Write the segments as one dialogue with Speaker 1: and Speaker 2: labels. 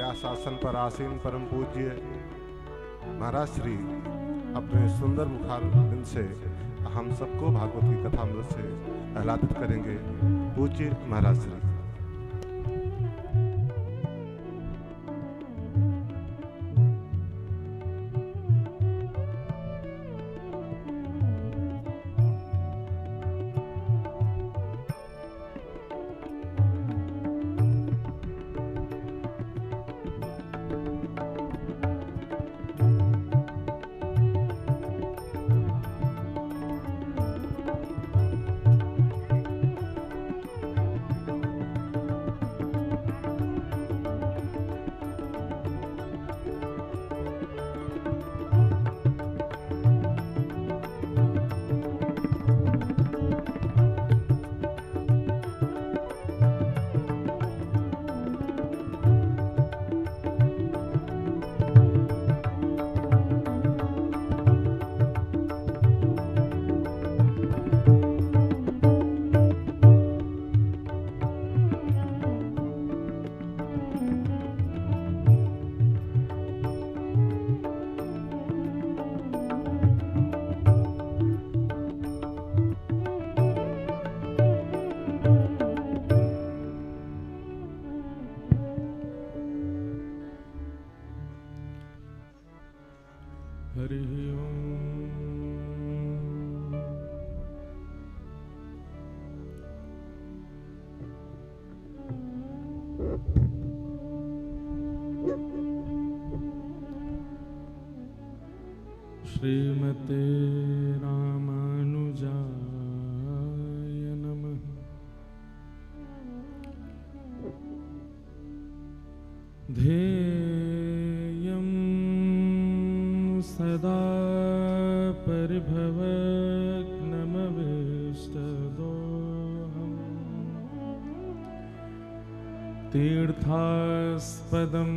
Speaker 1: व्यासासन पर आसीन परम पूज्य महाराज श्री अपने सुंदर मुखारबिंद से हम सबको भागवत की कथामृत से आह्लादित करेंगे। पूज्य महाराज श्री।
Speaker 2: श्रीमते रामानुजाय नमः। ध्येयं सदा परिभवग्नमभीष्टदोहम् तीर्थास्पदं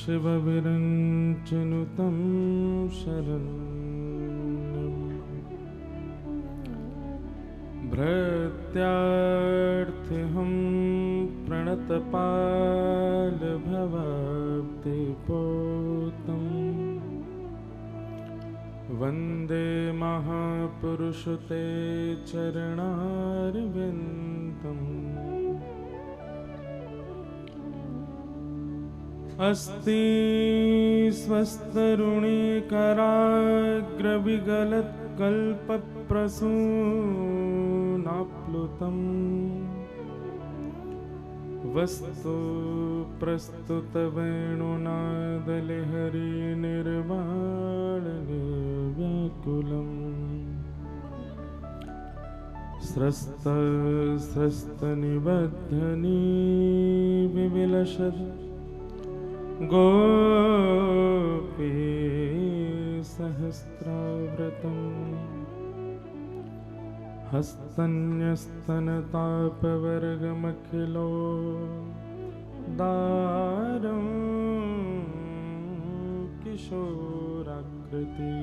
Speaker 2: शिवविरञ्चनुतं शरणम् भृत्यार्थ्यहं प्रणतपालभवाब्धिपोतम् वन्दे महापुरुषते चरणारविन्दम्। अस्ति स्वस्तरुणिकराग्रविगलत्कल्पप्रसूनाप्लुतम् वस्तु प्रस्तुतवेणुनादलहरिनिर्वाणनिर्व्याकुलम् स्रस्तनिबद्धनी विविलसद् गोपी सहस्राव्रतम् हस्तन्यस्तनतापवर्गमखिलो दारं किशोराकृति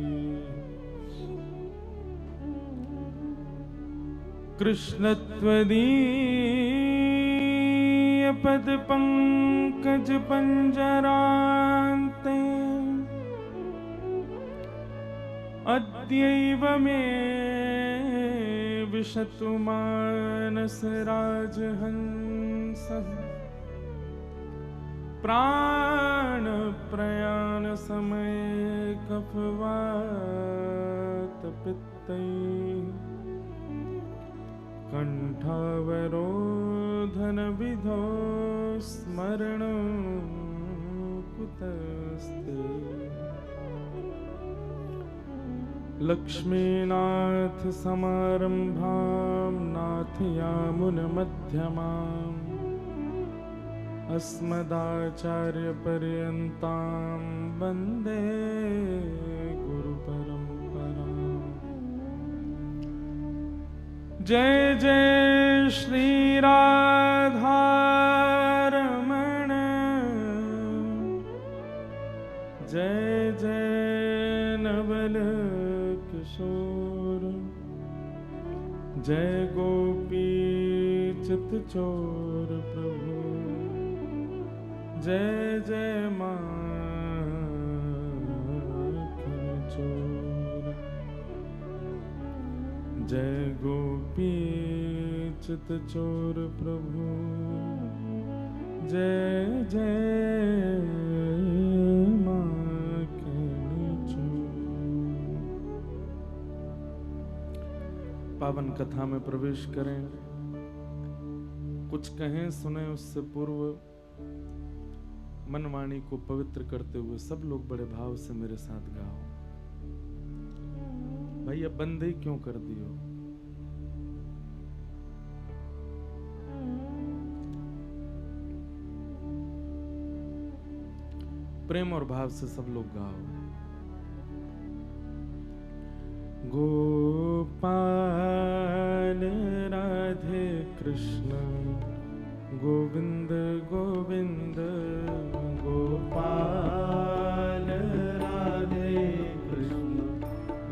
Speaker 2: कृष्णत्वदीयपदपङ्कजपञ्जरान्ते अद्यैव मे विशतु मानसराजहंसः प्राणप्रयाणसमये कफवातपित्तैः कण्ठावरोधनविधौ स्मरणं कुतस्ते। लक्ष्मीनाथसमारम्भां नाथयामुनमध्यमाम् अस्मदाचार्यपर्यन्तां वन्दे गुरुपरम्पराम्। जय जय श्री राधारमण, जय जय नवल किशोर, जय गोपी चितचोर प्रभु, जय जय माखन चोर, जय गोपी चित चोर प्रभु, जय जय माखन चोर। पावन कथा में प्रवेश करें। कुछ कहें सुने उससे पूर्व मनवाणी को पवित्र करते हुए सब लोग बड़े भाव से मेरे साथ गाओ। भैया बंदे क्यों कर दियो? प्रेम और भाव से सब लोग गाओ। गोपाल राधे कृष्ण गोविंद गोविंद, गोपाल राधे कृष्ण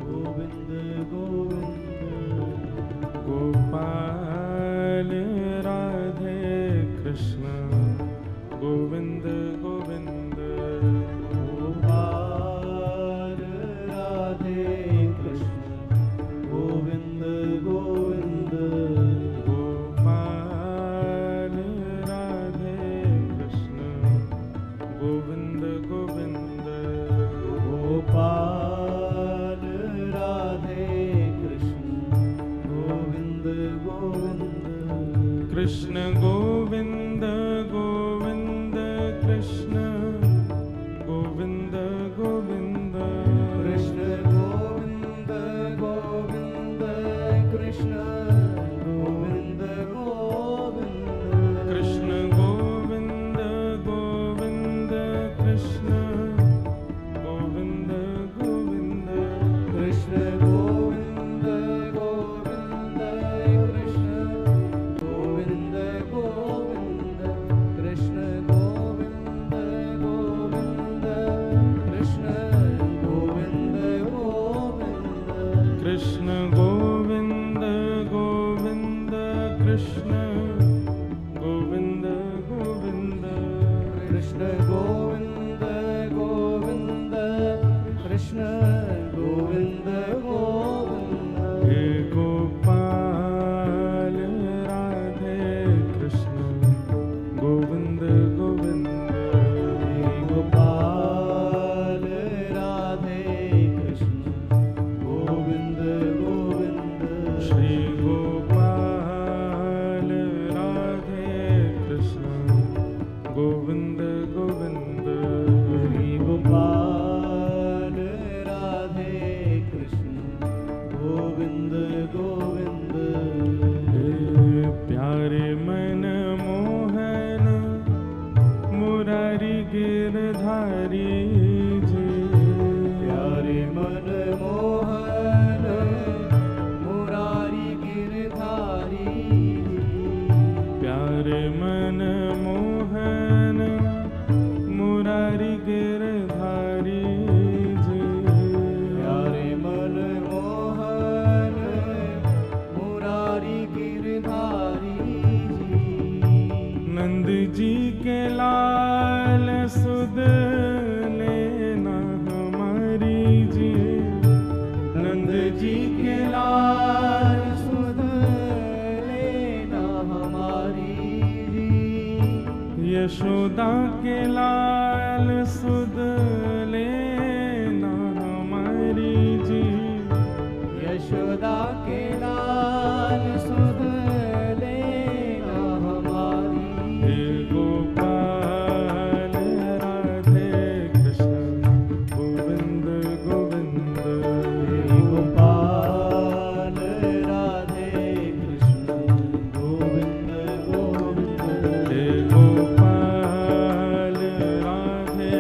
Speaker 2: गोविंद गोविंद, गोपाल राधे कृष्ण गोविंद गोविंद, गोपाल राधे कृष्ण गोविंद गोविंद, गोपाल राधे कृष्ण गोविंद गोविंद, गोपाल राधे कृष्ण गोविंद गोविंद, कृष्ण गोविंद गोविंद कृष्ण गोविंद गोविंद, कृष्ण गोविंद गोविंद कृष्ण गोविंद गोविंद, कृष्ण गोविंद गोविंद कृष्ण गोविंद गोविंद, कृष्ण गोविंद गोविंद कृष्ण गोविंद गोविंद, कृष्ण गोविंद गोविंद कृष्ण गोविंद गोविंद, कृष्ण गोविंद गोविंद कृष्ण गोविंद गोविंद, कृष्ण गोविंद गोविंद कृष्ण गोविंद गोविंद, हे गोपाल राधे कृष्ण गोविंद गोविंद, हे गोपाल राधे कृष्ण गोविंद गोविंद, श्री गोपाल राधे कृष्ण गोविंद गोविंद, श्री गोपाल राधे कृष्ण गोविंद गोविंद, हे प्यारे मन मोहन मुरारी गिरधारी जी, प्यारे मन मोहन मुरारी गिरधारी, प्यारे मन मोहन मुरारी गिरधारी जी, प्यारे मन मोहन मुरारी गिरधारी जी, नंद जी के लाल सुध लेना हमारी जी, नंद जी के लाल सुध लेना हमारी जी, यशोदा के लाल सुध लेना हमारी जी, यशोदा के लाल सुध लेना हमारी, हे गोपाल राधे कृष्ण गोविंद गोविंद, हे गोपाल राधे कृष्ण गोविंद गोविंद, हे गोपाल राधे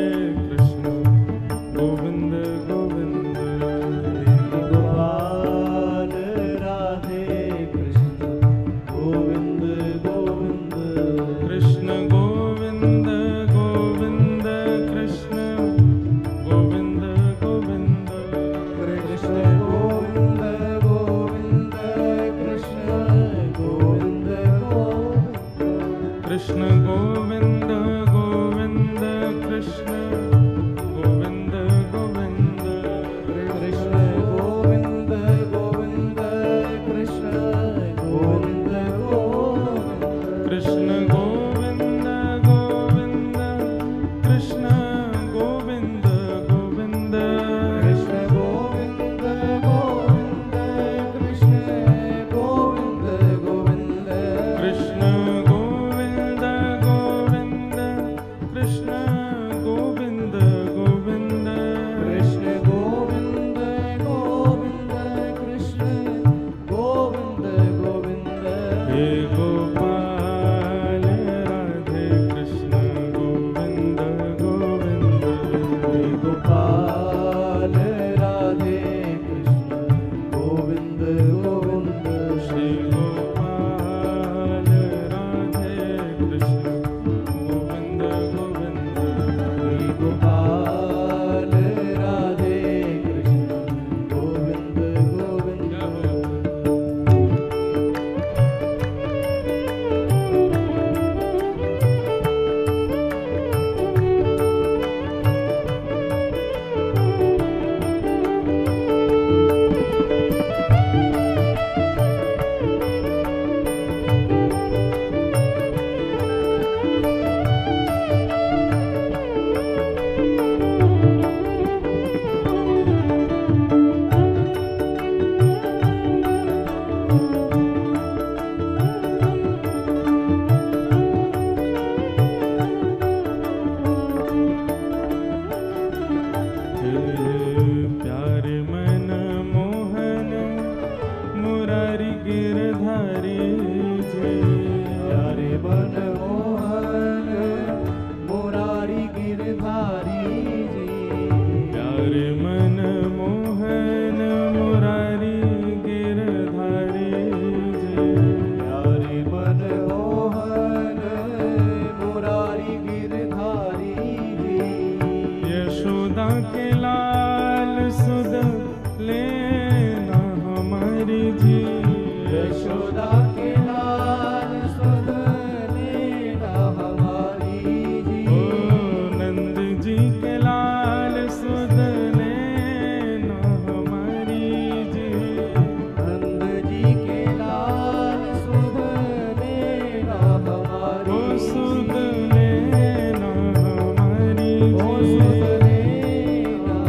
Speaker 2: कृष्ण गोविंद गोविंद
Speaker 3: कृष्ण गोविंद गोविंद कृष्ण गोविंद गोविंद
Speaker 2: कृष्ण गोविंद गोविंद कृष्ण गोविंद गोविंद
Speaker 3: कृष्ण गोविंद गोविंद कृष्ण गोविंद गोविंद
Speaker 2: कृष्ण गोविंद गोविंद कृष्ण गोविंद गोविंद
Speaker 3: कृष्ण गोविंद गोविंद कृष्ण गोविंद गोविंद
Speaker 2: हे गोपाल राधे कृष्ण गोविंद गोविंद
Speaker 3: हे गोपाल राधे कृष्ण गोविंद गोविंद
Speaker 2: श्री गोपाल राधे कृष्ण गोविंद गोविंद
Speaker 3: हे गोपाल राधे कृष्ण गोविंद गोविंद
Speaker 2: प्यारे मन मोहन मुरारी गिरधारी जय
Speaker 3: प्यारे मन मोहन मुरारी गिरधारी जी
Speaker 2: प्यारे मन मोहन मुरारी गिरधारी जय
Speaker 3: प्यारे मन मोहन मुरारी गिरधारी जी
Speaker 2: यशोदा के लाल सुध लेना हमारी जी
Speaker 3: यशोदा के लाल सुध लेना हमारी जी
Speaker 2: ओ नंद जी के लाल सुध लेना हमारी जी
Speaker 3: नंद जी के लाल सुध लेना हमारी
Speaker 2: ओ सुध लेना हमारी
Speaker 3: ओ
Speaker 2: जी
Speaker 3: सुध लेना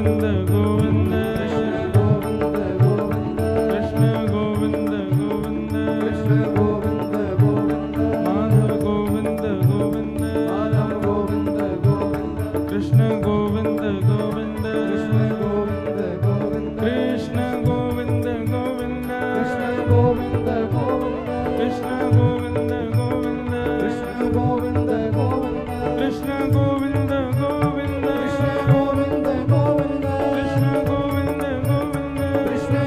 Speaker 2: गोविंद गोविंद
Speaker 3: कृष्ण गोविंद गोविंद
Speaker 2: कृष्ण गोविंद गोविंद
Speaker 3: कृष्ण गोविंद गोविंद
Speaker 2: माधव गोविंद गोविंद
Speaker 3: कृष्ण गोविंद गोविंद
Speaker 2: कृष्ण गोविंद गोविंद
Speaker 3: कृष्ण गोविंद गोविंद
Speaker 2: कृष्ण गोविंद गोविंद
Speaker 3: कृष्ण गोविंद गोविंद
Speaker 2: कृष्ण गोविंद गोविंद
Speaker 3: कृष्ण गोविंद गोविंद
Speaker 2: कृष्ण गोविंद गोविंद
Speaker 3: कृष्ण गोविंद गोविंद
Speaker 2: कृष्ण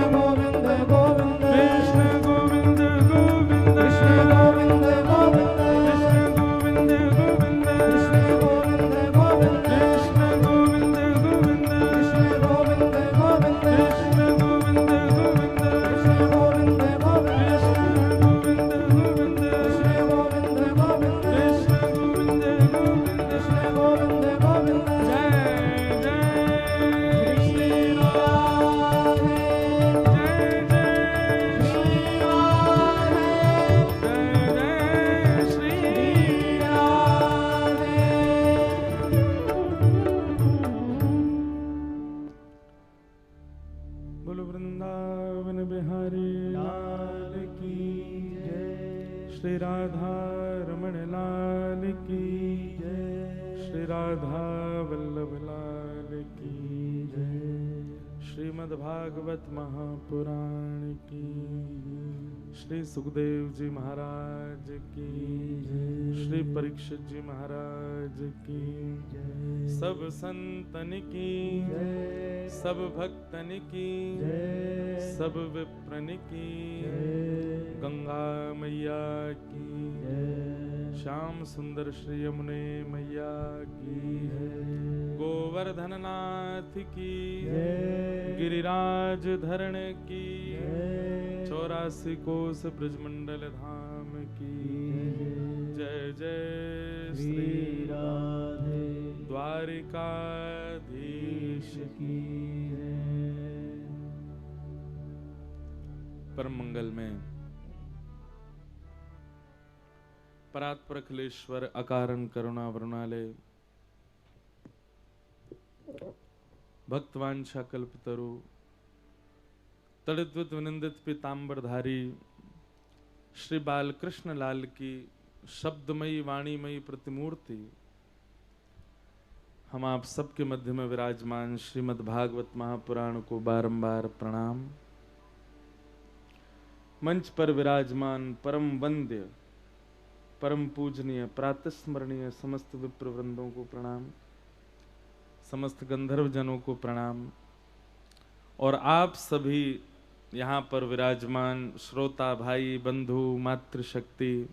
Speaker 2: गोविंद गोविंद
Speaker 3: कृष्ण गोविंद गोविंद
Speaker 2: कृष्ण गोविंद गोविंद
Speaker 3: कृष्ण गोविंद गोविंद
Speaker 2: कृष्ण गोविंद गोविंद
Speaker 3: कृष्ण गोविंद गोविंद
Speaker 2: कृष्ण गोविंद गोविंद
Speaker 3: कृष्ण गोविंद गोविंद
Speaker 2: कृष्ण गोविंद गोविंद
Speaker 3: कृष्ण गोविंद
Speaker 2: कृष्ण गोविंद
Speaker 3: गोविंद
Speaker 2: गोविंद
Speaker 3: जय जय
Speaker 2: श्री राधे
Speaker 3: जय श्री
Speaker 2: बोलो वृंदावन बिहारी
Speaker 3: लाल की जय
Speaker 2: श्री राधा रमण लाल की
Speaker 3: जय
Speaker 2: श्री राधा वल्लभ लाल की श्रीमद् भागवत महापुराण की श्री सुखदेव जी महाराज की श्री परीक्षित जी महाराज की सब संतन की सब भक्तन की सब विप्रन की गंगा मैया की श्याम सुंदर श्री यमुने मैया की गोवर्धन नाथ की गिरिराज धरण की 84 कोस ब्रजमंडल धाम की जय जय श्री
Speaker 3: राधे
Speaker 2: द्वारिकाधीश
Speaker 3: की
Speaker 2: परम मंगल में परात्पर अखिलेश्वर अकारण करुणा वरुणालय भक्तवांछा कल्पतरु तड़िद्वित विनिंदित पीतांबरधारी श्री बालकृष्ण लाल की शब्दमयी वाणीमयी प्रतिमूर्ति हम आप सबके मध्य में विराजमान श्रीमद् भागवत महापुराण को बारंबार प्रणाम। मंच पर विराजमान परम वंद्य परम पूजनीय प्रातस्मरणीय समस्त विप्र वृंदों को प्रणाम, समस्त गंधर्व जनों को प्रणाम और आप सभी यहाँ पर विराजमान श्रोता भाई बंधु मातृशक्ति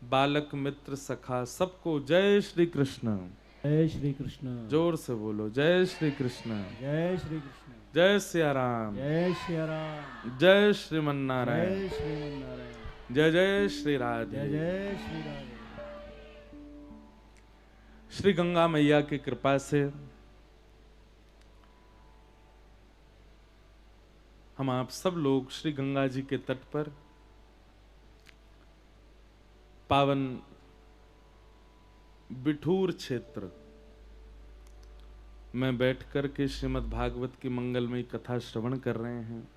Speaker 2: बालक मित्र सखा सबको जय श्री कृष्ण।
Speaker 3: जय श्री कृष्ण।
Speaker 2: जोर से बोलो जय श्री कृष्ण।
Speaker 3: जय श्री कृष्ण।
Speaker 2: जय सिया राम।
Speaker 3: जय सिया राम।
Speaker 2: जय श्रीमन्नारायण।
Speaker 3: जय श्रीमन्नारायण।
Speaker 2: जय जय श्री राधे।
Speaker 3: जय जय श्री राधे।
Speaker 2: श्री गंगा मैया की कृपा से हम आप सब लोग श्री गंगा जी के तट पर पावन बिठूर क्षेत्र में बैठकर के श्रीमद् भागवत की मंगलमयी कथा श्रवण कर रहे हैं।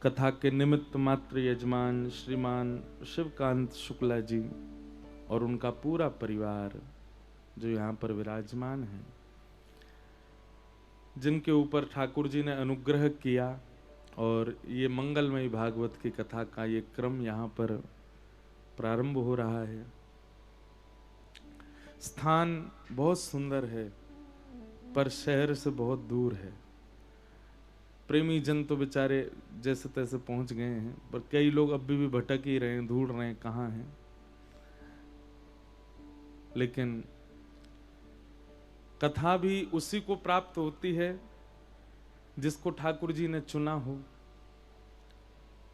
Speaker 2: कथा के निमित्त मात्र यजमान श्रीमान शिवकांत शुक्ला जी और उनका पूरा परिवार जो यहाँ पर विराजमान है, जिनके ऊपर ठाकुर जी ने अनुग्रह किया और ये मंगलमयी भागवत की कथा का ये क्रम यहाँ पर प्रारंभ हो रहा है। स्थान बहुत सुंदर है पर शहर से बहुत दूर है। प्रेमी जन तो बेचारे जैसे तैसे पहुंच गए हैं, पर कई लोग अभी भी भटक ही रहे हैं, ढूंढ रहे हैं कहाँ हैं। लेकिन कथा भी उसी को प्राप्त होती है जिसको ठाकुर जी ने चुना हो।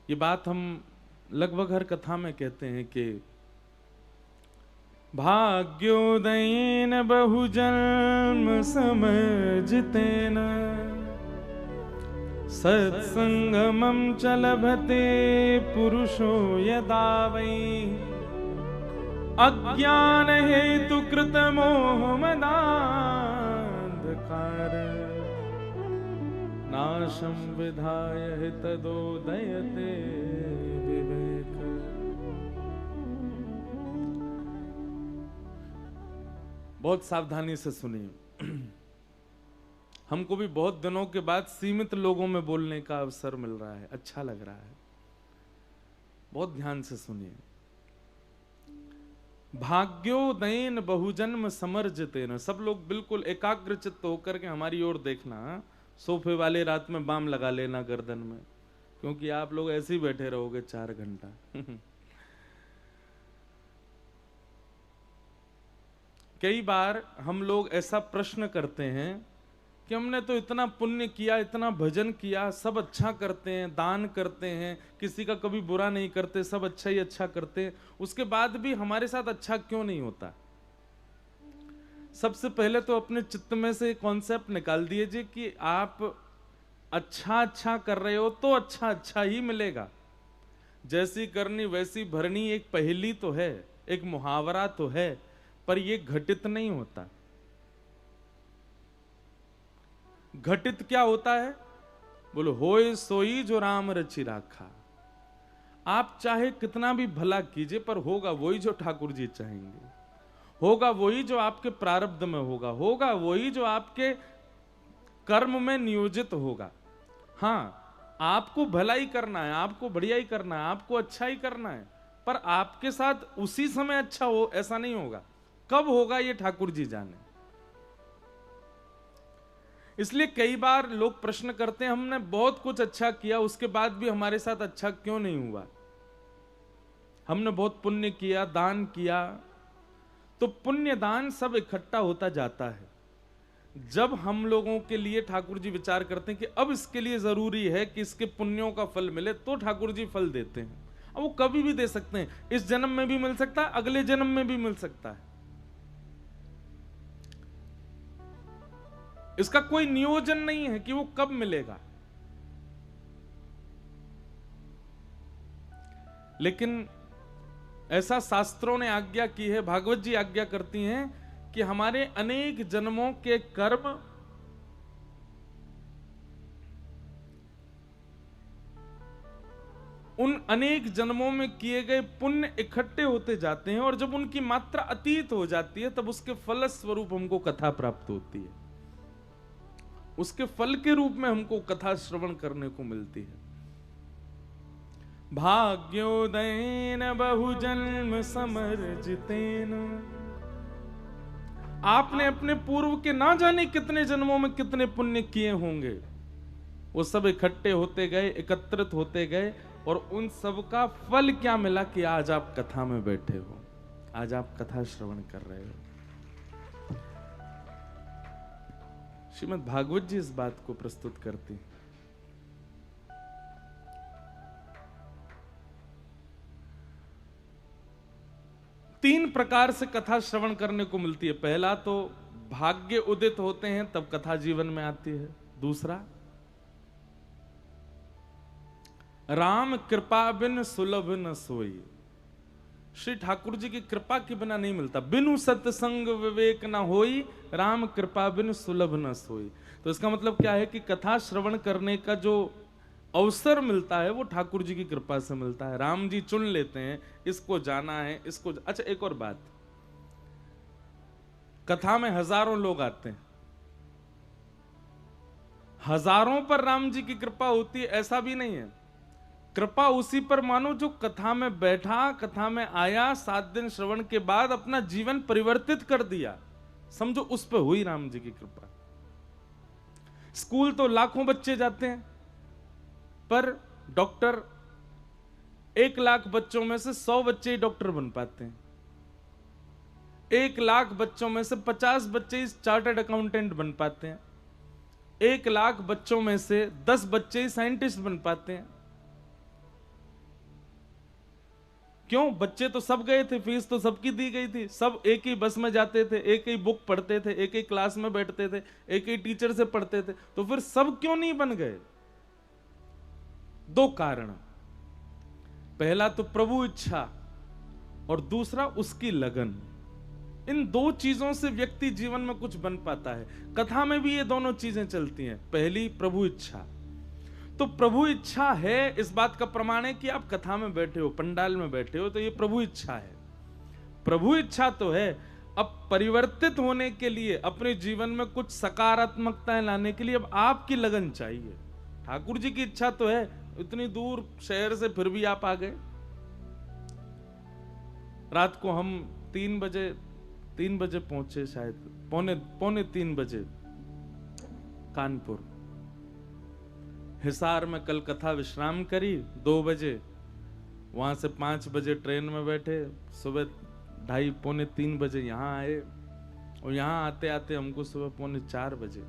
Speaker 2: ये बात हम लगभग हर कथा में कहते हैं कि भाग्योदयेन बहुजन्म समजितेन सत्संगमं च लभते पुरुषो यदा वै अज्ञान हेतु कृत मोह मदान्धकार नाशम विधाय हितदोदयते विवेक। बहुत सावधानी से सुनिए। हमको भी बहुत दिनों के बाद सीमित लोगों में बोलने का अवसर मिल रहा है, अच्छा लग रहा है। बहुत ध्यान से सुनिए। भाग्योदयन बहुजन्म समर्जितेन, सब लोग बिल्कुल एकाग्र चित्त होकर के हमारी ओर देखना। सोफे वाले रात में बाम लगा लेना गर्दन में, क्योंकि आप लोग ऐसे ही बैठे रहोगे 4 घंटा। कई बार हम लोग ऐसा प्रश्न करते हैं कि हमने तो इतना पुण्य किया, इतना भजन किया, सब अच्छा करते हैं, दान करते हैं, किसी का कभी बुरा नहीं करते, सब अच्छा ही अच्छा करते हैं, उसके बाद भी हमारे साथ अच्छा क्यों नहीं होता? सबसे पहले तो अपने चित्त में से कॉन्सेप्ट निकाल दीजिए कि आप अच्छा अच्छा कर रहे हो तो अच्छा अच्छा ही मिलेगा। जैसी करनी वैसी भरनी एक पहेली तो है, एक मुहावरा तो है, पर यह घटित नहीं होता। घटित क्या होता है? बोलो, होए सोई जो राम रचि राखा। आप चाहे कितना भी भला कीजिए, पर होगा वही जो ठाकुर जी चाहेंगे, होगा वही जो आपके प्रारब्ध में होगा, होगा वही जो आपके कर्म में नियोजित होगा। हाँ, आपको भला ही करना है, आपको बढ़िया ही करना है, आपको अच्छा ही करना है, पर आपके साथ उसी समय अच्छा हो ऐसा नहीं होगा। कब होगा ये ठाकुर जी जाने। इसलिए कई बार लोग प्रश्न करते हैं, हमने बहुत कुछ अच्छा किया, उसके बाद भी हमारे साथ अच्छा क्यों नहीं हुआ? हमने बहुत पुण्य किया, दान किया, तो पुण्य दान सब इकट्ठा होता जाता है। जब हम लोगों के लिए ठाकुर जी विचार करते हैं कि अब इसके लिए जरूरी है कि इसके पुण्यों का फल मिले, तो ठाकुर जी फल देते हैं। अब वो कभी भी दे सकते हैं, इस जन्म में भी मिल सकता है, अगले जन्म में भी मिल सकता है। इसका कोई नियोजन नहीं है कि वो कब मिलेगा। लेकिन ऐसा शास्त्रों ने आज्ञा की है, भागवत जी आज्ञा करती हैं कि हमारे अनेक जन्मों के कर्म उन अनेक जन्मों में किए गए पुण्य इकट्ठे होते जाते हैं, और जब उनकी मात्रा अतीत हो जाती है तब उसके फल स्वरूप हमको कथा प्राप्त होती है। उसके फल के रूप में हमको कथा श्रवण करने को मिलती है। भाग्योदयन बहुजन्म समर्जितेन। आपने अपने पूर्व के ना जाने कितने जन्मों में कितने पुण्य किए होंगे, वो सब इकट्ठे होते गए, एकत्रित होते गए, और उन सब का फल क्या मिला कि आज आप कथा में बैठे हो, आज आप कथा श्रवण कर रहे हो। श्रीमद् भागवत जी इस बात को प्रस्तुत करती हैं। तीन प्रकार से कथा श्रवण करने को मिलती है। पहला तो भाग्य उदित होते हैं तब कथा जीवन में आती है। दूसरा, राम कृपा बिन सुलभ न सोई। श्री ठाकुर जी की कृपा के बिना नहीं मिलता। बिनु सत्संग विवेक न होई, राम कृपा बिन सुलभ न सोई। तो इसका मतलब क्या है कि कथा श्रवण करने का जो अवसर मिलता है वो ठाकुर जी की कृपा से मिलता है। राम जी चुन लेते हैं, इसको जाना है, इसको। अच्छा, एक और बात, कथा में हजारों लोग आते हैं, हजारों पर राम जी की कृपा होती है ऐसा भी नहीं है। कृपा उसी पर मानो जो कथा में बैठा, कथा में आया, 7 दिन श्रवण के बाद अपना जीवन परिवर्तित कर दिया, समझो उस पर हुई राम जी की कृपा। स्कूल तो लाखों बच्चे जाते हैं, पर डॉक्टर 1 लाख बच्चों में से 100 बच्चे ही डॉक्टर बन पाते हैं। 1 लाख बच्चों में से 50 बच्चे ही चार्टर्ड अकाउंटेंट बन पाते हैं। 1 लाख बच्चों में से 10 बच्चे ही साइंटिस्ट बन पाते हैं। क्यों? बच्चे तो सब गए थे, फीस तो सबकी दी गई थी, सब एक ही बस में जाते थे, एक ही बुक पढ़ते थे, एक ही क्लास में बैठते थे, एक ही टीचर से पढ़ते थे, तो फिर सब क्यों नहीं बन गए? 2 कारण। पहला तो प्रभु इच्छा, और दूसरा उसकी लगन। इन दो चीजों से व्यक्ति जीवन में कुछ बन पाता है। कथा में भी ये दोनों चीजें चलती हैं। पहली प्रभु इच्छा, तो प्रभु इच्छा है इस बात का प्रमाण है कि आप कथा में बैठे हो, पंडाल में बैठे हो, तो ये प्रभु इच्छा है। प्रभु इच्छा तो है। अब परिवर्तित होने के लिए, अपने जीवन में कुछ सकारात्मकताएं लाने के लिए अब आपकी लगन चाहिए। ठाकुर जी की इच्छा तो है, इतनी दूर शहर से फिर भी आप आ गए। रात को हम 3 बजे पहुंचे, शायद पौने 3 बजे कानपुर। हिसार में कल कथा विश्राम करी 2 बजे, वहां से 5 बजे ट्रेन में बैठे, सुबह 2:30 पौने 3 बजे यहाँ आए, और यहाँ आते आते हमको सुबह पौने 4 बजे।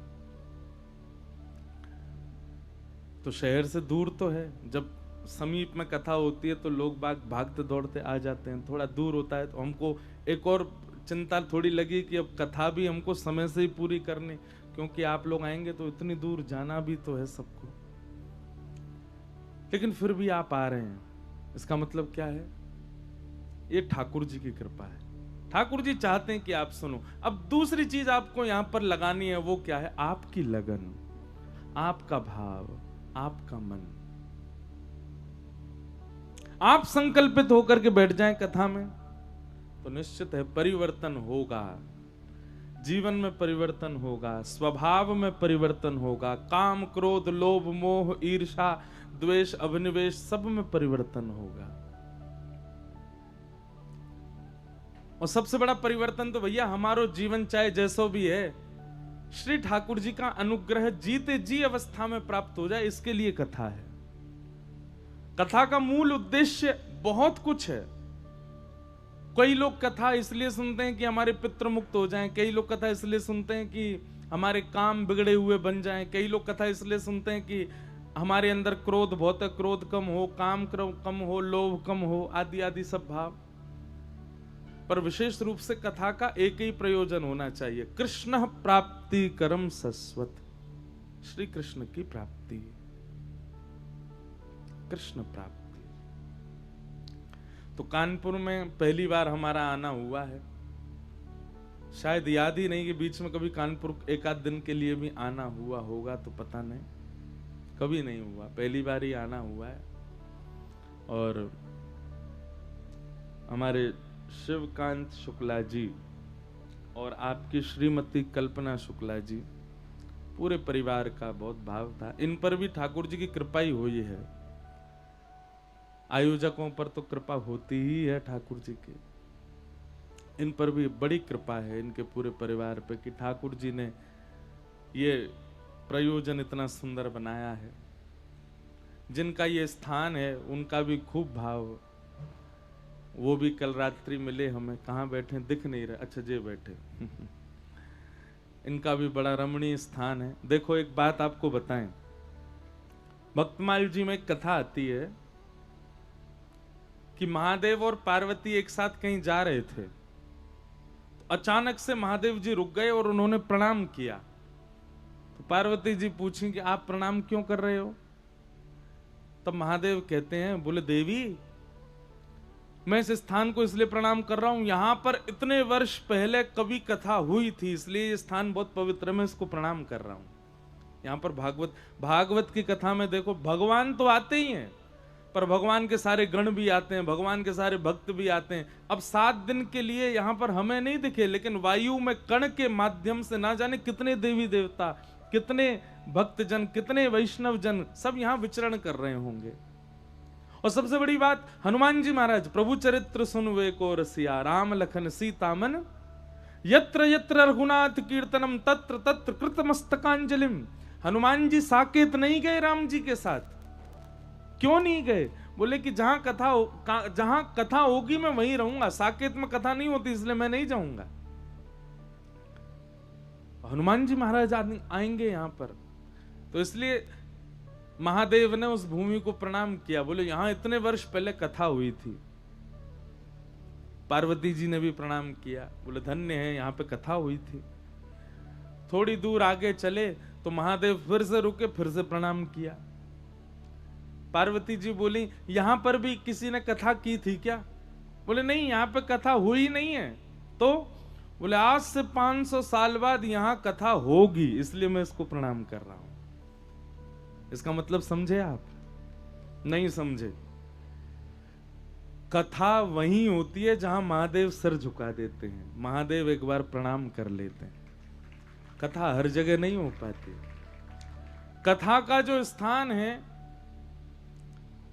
Speaker 2: तो शहर से दूर तो है, जब समीप में कथा होती है तो लोग बाग भागते दौड़ते आ जाते हैं। थोड़ा दूर होता है तो हमको एक और चिंता थोड़ी लगी कि अब कथा भी हमको समय से ही पूरी करनी, क्योंकि आप लोग आएंगे तो इतनी दूर जाना भी तो है सबको। लेकिन फिर भी आप आ रहे हैं, इसका मतलब क्या है? ये ठाकुर जी की कृपा है। ठाकुर जी चाहते हैं कि आप सुनो। अब दूसरी चीज आपको यहां पर लगानी है, वो क्या है? आपकी लगन, आपका भाव, आपका मन। आप संकल्पित होकर के बैठ जाएं कथा में तो निश्चित है परिवर्तन होगा। जीवन में परिवर्तन होगा, स्वभाव में परिवर्तन होगा, काम क्रोध लोभ मोह ईर्ष्या द्वेष अभिनिवेश सब में परिवर्तन होगा। और सबसे बड़ा परिवर्तन तो भैया हमारो जीवन चाहे जैसो भी है, श्री ठाकुर जी का अनुग्रह जीते जी अवस्था में प्राप्त हो जाए, इसके लिए कथा है। कथा का मूल उद्देश्य बहुत कुछ है। कई लोग कथा इसलिए सुनते हैं कि हमारे पितृ मुक्त हो जाएं, कई लोग कथा इसलिए सुनते हैं कि हमारे काम बिगड़े हुए बन जाएं, कई लोग कथा इसलिए सुनते हैं कि हमारे अंदर क्रोध बहुत है, क्रोध कम हो, काम कम हो, लोभ कम हो, आदि आदि सब भाव। पर विशेष रूप से कथा का एक ही प्रयोजन होना चाहिए, कृष्ण प्राप्ति करम सस्वत, श्री कृष्ण की प्राप्ति, कृष्ण प्राप्ति। तो कानपुर में पहली बार हमारा आना हुआ है। शायद याद ही नहीं कि बीच में कभी कानपुर एक आध दिन के लिए भी आना हुआ होगा, तो पता नहीं, कभी नहीं हुआ, पहली बार ही आना हुआ है। और हमारे शिवकांत शुक्ला जी और आपकी श्रीमती कल्पना शुक्ला जी, पूरे परिवार का बहुत भाव था। इन पर भी ठाकुर जी की कृपा ही हुई है। आयोजकों पर तो कृपा होती ही है ठाकुर जी की, इन पर भी बड़ी कृपा है, इनके पूरे परिवार पे, कि ठाकुर जी ने ये प्रयोजन इतना सुंदर बनाया है। जिनका ये स्थान है उनका भी खूब भाव, वो भी कल रात्रि मिले हमें, कहाँ बैठे दिख नहीं रहे, अच्छा जे बैठे इनका भी बड़ा रमणीय स्थान है। देखो एक बात आपको बताएं, भक्तमाल जी में एक कथा आती है कि महादेव और पार्वती एक साथ कहीं जा रहे थे, तो अचानक से महादेव जी रुक गए और उन्होंने प्रणाम किया। तो पार्वती जी पूछी कि आप प्रणाम क्यों कर रहे हो? तब महादेव कहते हैं, बोले देवी मैं इस स्थान को इसलिए प्रणाम कर रहा हूं, यहां पर इतने वर्ष पहले कभी कथा हुई थी, इसलिए ये स्थान बहुत पवित्र है, मैं इसको प्रणाम कर रहा हूं। यहां पर भागवत की कथा में देखो, भगवान तो आते ही हैं, पर भगवान के सारे गण भी आते हैं, भगवान के सारे भक्त भी आते हैं। अब 7 दिन के लिए यहां पर हमें नहीं दिखे, लेकिन वायु में कण के माध्यम से ना जाने कितने देवी देवता, कितने भक्तजन, कितने वैष्णव जन सब यहां विचरण कर रहे होंगे। और सबसे बड़ी बात, हनुमान जी महाराज, प्रभु चरित्र सुनवे को रसिया, राम लखन सीता मन, यत्र यत्र रघुनाथ कीर्तनम तत्र तत्र कृतमस्तकांजलिम। हनुमान जी साकेत नहीं गए राम जी के साथ, क्यों नहीं गए? बोले कि जहां कथा होगी मैं वहीं रहूंगा, साकेत में कथा नहीं होती इसलिए मैं नहीं जाऊंगा। हनुमान जी महाराज आएंगे यहां पर, तो इसलिए महादेव ने उस भूमि को प्रणाम किया। बोले यहां इतने वर्ष पहले कथा हुई थी। पार्वती जी ने भी प्रणाम किया, बोले धन्य है यहां पे कथा हुई थी। थोड़ी दूर आगे चले तो महादेव फिर से रुके, फिर से प्रणाम किया। पार्वती जी बोली यहां पर भी किसी ने कथा की थी क्या? बोले नहीं, यहां पे कथा हुई नहीं है। तो बोले आज से 500 साल बाद यहां कथा होगी, इसलिए मैं इसको प्रणाम कर रहा हूं। इसका मतलब समझे आप? नहीं समझे। कथा वहीं होती है जहां महादेव सर झुका देते हैं, महादेव एक बार प्रणाम कर लेते हैं। कथा हर जगह नहीं हो पाती। कथा का जो स्थान है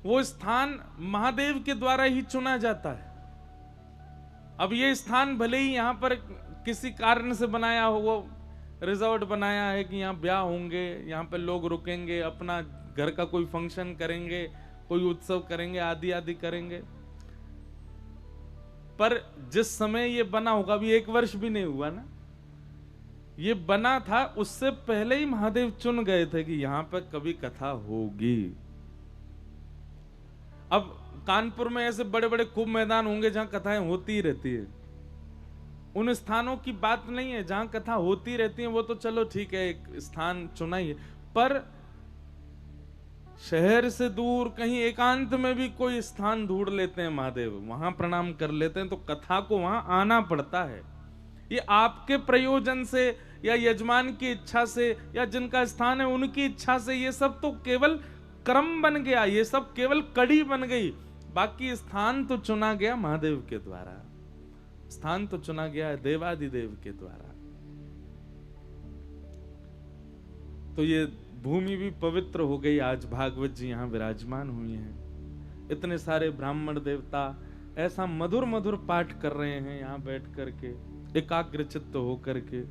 Speaker 2: वो स्थान महादेव के द्वारा ही चुना जाता है। अब ये स्थान भले ही यहां पर किसी कारण से बनाया हो, वो रिजॉर्ट बनाया है कि यहाँ ब्याह होंगे, यहाँ पे लोग रुकेंगे, अपना घर का कोई फंक्शन करेंगे, कोई उत्सव करेंगे, आदि आदि करेंगे, पर जिस समय ये बना होगा, अभी 1 वर्ष भी नहीं हुआ ना, ये बना था उससे पहले ही महादेव चुन गए थे कि यहां पर कभी कथा होगी। अब कानपुर में ऐसे बड़े बड़े खूब मैदान होंगे जहां कथाएं होती ही रहती है। उन स्थानों की बात नहीं है जहां कथा होती रहती है, वो तो चलो ठीक है, एक स्थान चुना ही है, पर शहर से दूर कहीं एकांत में भी कोई स्थान ढूंढ लेते हैं महादेव, वहां प्रणाम कर लेते हैं, तो कथा को वहां आना पड़ता है। ये आपके प्रयोजन से या यजमान की इच्छा से या जिनका स्थान है उनकी इच्छा से, ये सब तो केवल क्रम बन गया, ये सब केवल कड़ी बन गई। बाकी स्थान तो चुना गया महादेव के द्वारा, स्थान तो चुना गया है देवादिदेव के द्वारा। तो ये भूमि भी पवित्र हो गई। आज भागवत जी यहाँ विराजमान हुई हैं, इतने सारे ब्राह्मण देवता ऐसा मधुर मधुर पाठ कर रहे हैं यहाँ बैठ करके, एकाग्र चित्त होकर के।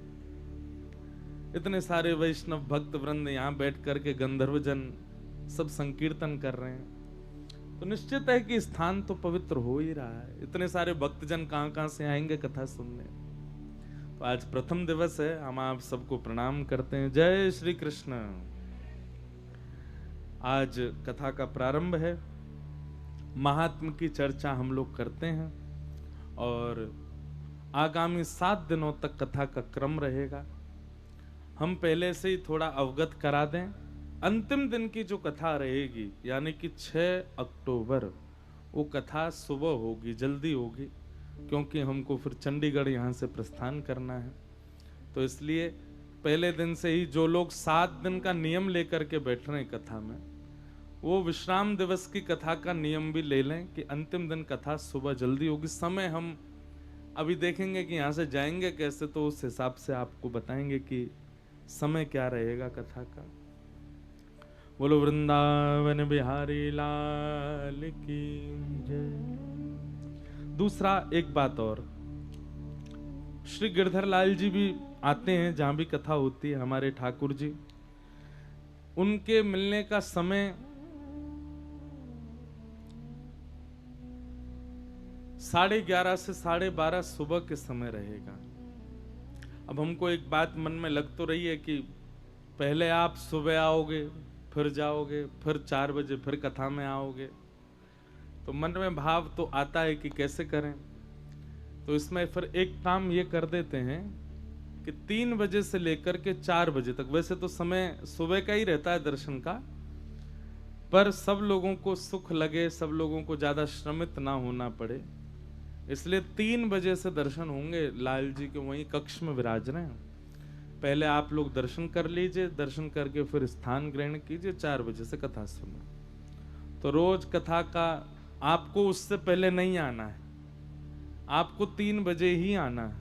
Speaker 2: इतने सारे वैष्णव भक्त वृंद यहाँ बैठ करके गंधर्व जन सब संकीर्तन कर रहे हैं, तो निश्चित है कि स्थान तो पवित्र हो ही रहा है। इतने सारे भक्तजन कहां कहां से आएंगे कथा सुनने। तो आज प्रथम दिवस है, हम आप सबको प्रणाम करते हैं। जय श्री कृष्ण। आज कथा का प्रारंभ है, महात्म की चर्चा हम लोग करते हैं और आगामी 7 दिनों तक कथा का क्रम रहेगा। हम पहले से ही थोड़ा अवगत करा दें, अंतिम दिन की जो कथा रहेगी यानी कि 6 अक्टूबर, वो कथा सुबह होगी, जल्दी होगी, क्योंकि हमको फिर चंडीगढ़ यहाँ से प्रस्थान करना है। तो इसलिए पहले दिन से ही जो लोग 7 दिन का नियम लेकर के बैठ रहे हैं कथा में, वो विश्राम दिवस की कथा का नियम भी ले लें कि अंतिम दिन कथा सुबह जल्दी होगी। समय हम अभी देखेंगे कि यहाँ से जाएंगे कैसे, तो उस हिसाब से आपको बताएंगे कि समय क्या रहेगा कथा का। बोलो वृंदावन बिहारी लाल की जय। दूसरा एक बात और, श्री गिरधर लाल जी भी आते हैं जहां भी कथा होती है, हमारे ठाकुर जी, उनके मिलने का समय 11:30 से 12:30 सुबह के समय रहेगा। अब हमको एक बात मन में लग तो रही है कि पहले आप सुबह आओगे, फिर जाओगे, फिर 4 बजे फिर कथा में आओगे, तो मन में भाव तो आता है कि कैसे करें। तो इसमें फिर एक काम ये कर देते हैं कि 3 बजे से लेकर के 4 बजे तक, वैसे तो समय सुबह का ही रहता है दर्शन का, पर सब लोगों को सुख लगे, सब लोगों को ज्यादा श्रमित ना होना पड़े, इसलिए 3 बजे से दर्शन होंगे। लाल जी के वहीं कक्ष में विराज रहे हैं। पहले आप लोग दर्शन कर लीजिए, दर्शन करके फिर स्थान ग्रहण कीजिए, 4 बजे से कथा सुनो। तो रोज कथा का आपको उससे पहले नहीं आना है, आपको 3 बजे ही आना है।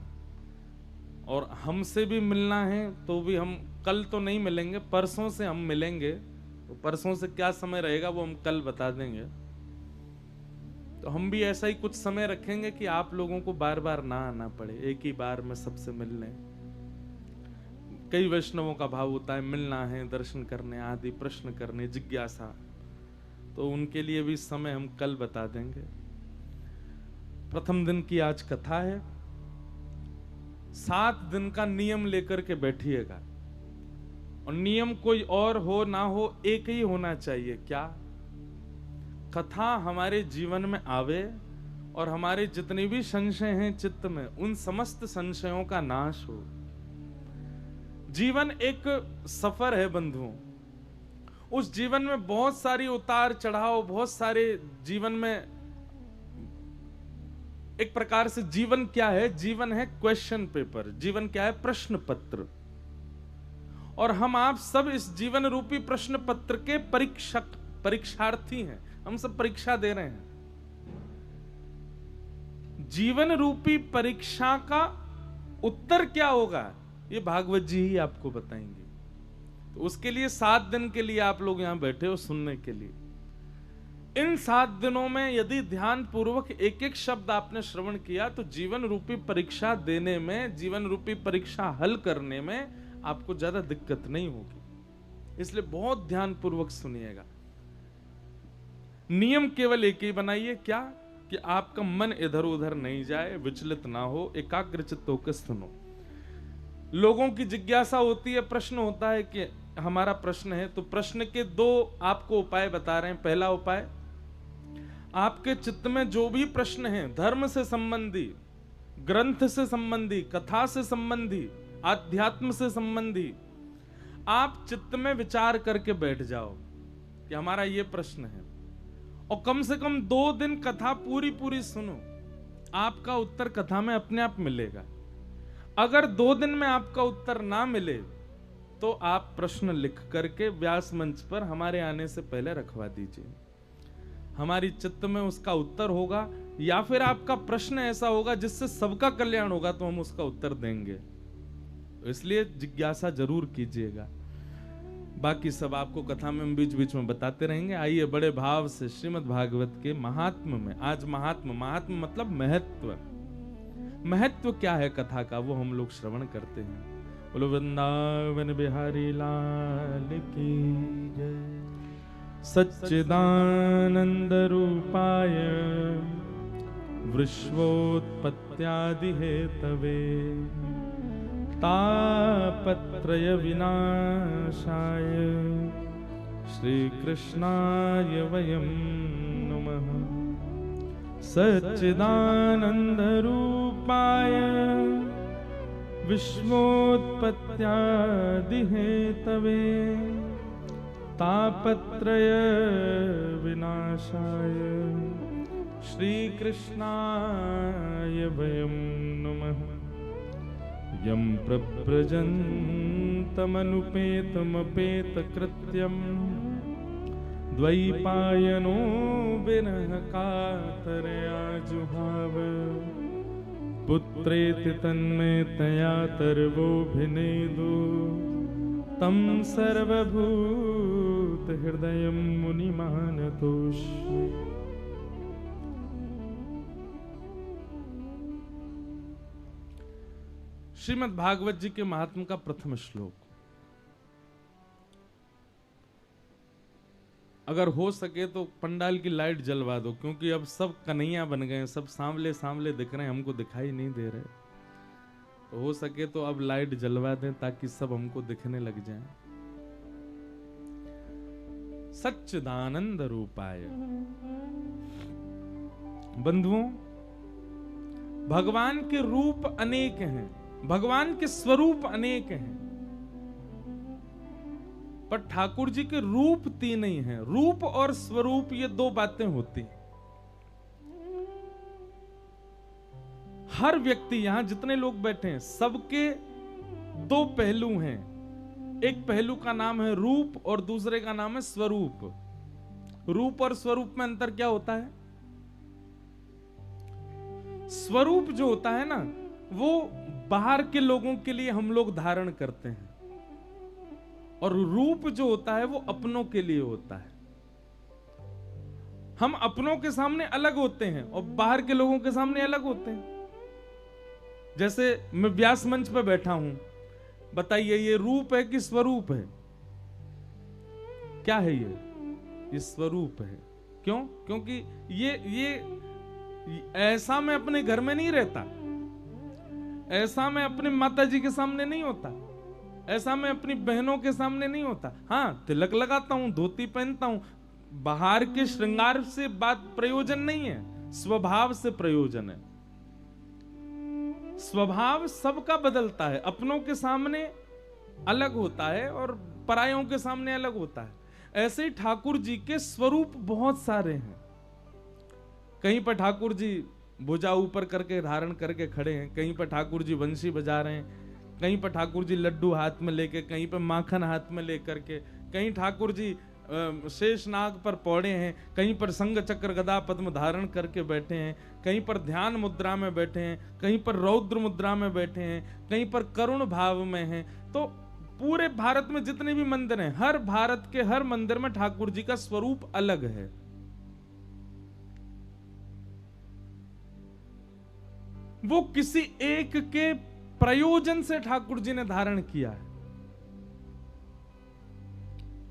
Speaker 2: और हमसे भी मिलना है तो भी हम कल तो नहीं मिलेंगे, परसों से हम मिलेंगे। तो परसों से क्या समय रहेगा वो हम कल बता देंगे। तो हम भी ऐसा ही कुछ समय रखेंगे कि आप लोगों को बार बार ना आना पड़े, एक ही बार में सबसे मिल लें। कई वैष्णवों का भाव होता है मिलना है, दर्शन करने आदि, प्रश्न करने, जिज्ञासा, तो उनके लिए भी समय हम कल बता देंगे। प्रथम दिन की आज कथा है। 7 दिन का नियम लेकर के बैठिएगा, और नियम कोई और हो ना हो, एक ही होना चाहिए। क्या? कथा हमारे जीवन में आवे और हमारे जितने भी संशय हैं चित्त में, उन समस्त संशयों का नाश हो। जीवन एक सफर है बंधुओं, उस जीवन में बहुत सारी उतार चढ़ाव, बहुत सारे जीवन में एक प्रकार से जीवन क्या है? जीवन है क्वेश्चन पेपर, जीवन क्या है? प्रश्न पत्र। और हम आप सब इस जीवन रूपी प्रश्न पत्र के परीक्षार्थी हैं। हम सब परीक्षा दे रहे हैं। जीवन रूपी परीक्षा का उत्तर क्या होगा, ये भागवत जी ही आपको बताएंगे। तो उसके लिए 7 दिन के लिए आप लोग यहां बैठे हो सुनने के लिए। इन 7 दिनों में यदि ध्यान पूर्वक एक एक शब्द आपने श्रवण किया तो जीवन रूपी परीक्षा देने में, जीवन रूपी परीक्षा हल करने में आपको ज्यादा दिक्कत नहीं होगी। इसलिए बहुत ध्यान पूर्वक सुनिएगा। नियम केवल एक ही बनाइए, क्या? कि आपका मन इधर उधर नहीं जाए, विचलित ना हो, एकाग्रचित्त होकर सुनो। लोगों की जिज्ञासा होती है, प्रश्न होता है कि हमारा प्रश्न है, तो प्रश्न के 2 आपको उपाय बता रहे हैं। पहला उपाय, आपके चित्त में जो भी प्रश्न है, धर्म से संबंधी, ग्रंथ से संबंधी, कथा से संबंधी, आध्यात्म से संबंधी, आप चित्त में विचार करके बैठ जाओ कि हमारा ये प्रश्न है, और कम से कम 2 दिन कथा पूरी सुनो। आपका उत्तर कथा में अपने आप मिलेगा। अगर 2 दिन में आपका उत्तर ना मिले तो आप प्रश्न लिख करके व्यास मंच पर हमारे आने से पहले रखवा दीजिए। हमारी चित्त में उसका उत्तर होगा, या फिर आपका प्रश्न ऐसा होगा जिससे सबका कल्याण होगा, तो हम उसका उत्तर देंगे। इसलिए जिज्ञासा जरूर कीजिएगा। बाकी सब आपको कथा में हम बीच बीच में बताते रहेंगे। आइए बड़े भाव से श्रीमद् भागवत के महात्म में, आज महात्म मतलब महत्व, महत्व क्या है कथा का, वो हम लोग श्रवण करते हैं। बोलो वृंदावन बिहारी लाल की जय। सच्चिदानंद रूपाय विश्वोत्पत्त्यादि हेतवे तापत्रय विनाशाय श्री कृष्णाय वयं नमः। सच्चिदानंद रूपाय विश्वोत्पत्त्यादि हेतवे तापत्रय विनाशाय श्री कृष्णाय वयं नमः। यं प्रव्रजन्तमनुपेतमपेतकृत्यं द्वैपायनो विरह कातरया जुहाव। पुत्रेति तन्मयतया तर्वोऽभिनेदु तं सर्वभूतहृदयं मुनिमानतोऽस्मि। श्रीमद् भागवत जी के महात्म का प्रथम श्लोक। अगर हो सके तो पंडाल की लाइट जलवा दो, क्योंकि अब सब कन्हैया बन गए, सब सांवले सांवले दिख रहे हैं, हमको दिखाई नहीं दे रहे। तो हो सके तो अब लाइट जलवा दें ताकि सब हमको दिखने लग जाएं। सच्चिदानंद रूपाय। बंधुओं, भगवान के रूप अनेक हैं, भगवान के स्वरूप अनेक हैं, पर ठाकुर जी के रूप 3 ही हैं। रूप और स्वरूप ये 2 बातें होती हैं। हर व्यक्ति, यहां जितने लोग बैठे हैं, सबके 2 पहलू हैं। एक पहलू का नाम है रूप और दूसरे का नाम है स्वरूप। रूप और स्वरूप में अंतर क्या होता है? स्वरूप जो होता है ना, वो बाहर के लोगों के लिए हम लोग धारण करते हैं, और रूप जो होता है वो अपनों के लिए होता है। हम अपनों के सामने अलग होते हैं और बाहर के लोगों के सामने अलग होते हैं। जैसे मैं व्यास मंच पे बैठा हूं, बताइए ये रूप है कि स्वरूप है? क्या है ये स्वरूप है। क्यों? क्योंकि ये ऐसा मैं अपने घर में नहीं रहता, ऐसा मैं अपने माता जी के सामने नहीं होता, ऐसा मैं अपनी बहनों के सामने नहीं होता। हाँ, तिलक लगाता हूं, धोती पहनता हूं, बाहर के श्रृंगार से बात प्रयोजन नहीं है, स्वभाव से प्रयोजन है। स्वभाव सबका बदलता है, अपनों के सामने अलग होता है और परायों के सामने अलग होता है। ऐसे ही ठाकुर जी के स्वरूप बहुत सारे हैं। कहीं पर ठाकुर जी भुजा ऊपर करके धारण करके खड़े हैं। कहीं पर ठाकुर जी बंसी बजा रहे हैं, कहीं पर ठाकुर जी लड्डू हाथ में लेके, कहीं पर माखन हाथ में लेकर के, कहीं ठाकुर जी शेष नाग पर पौड़े हैं, कहीं पर संग चक्र गदा पद्म धारण करके बैठे हैं, कहीं पर ध्यान मुद्रा में बैठे हैं, कहीं पर रौद्र मुद्रा में बैठे हैं, कहीं पर करुण भाव में हैं। तो पूरे भारत में जितने भी मंदिर हैं, हर भारत के हर मंदिर में ठाकुर जी का स्वरूप अलग है। वो किसी एक के प्रयोजन से ठाकुर जी ने धारण किया है।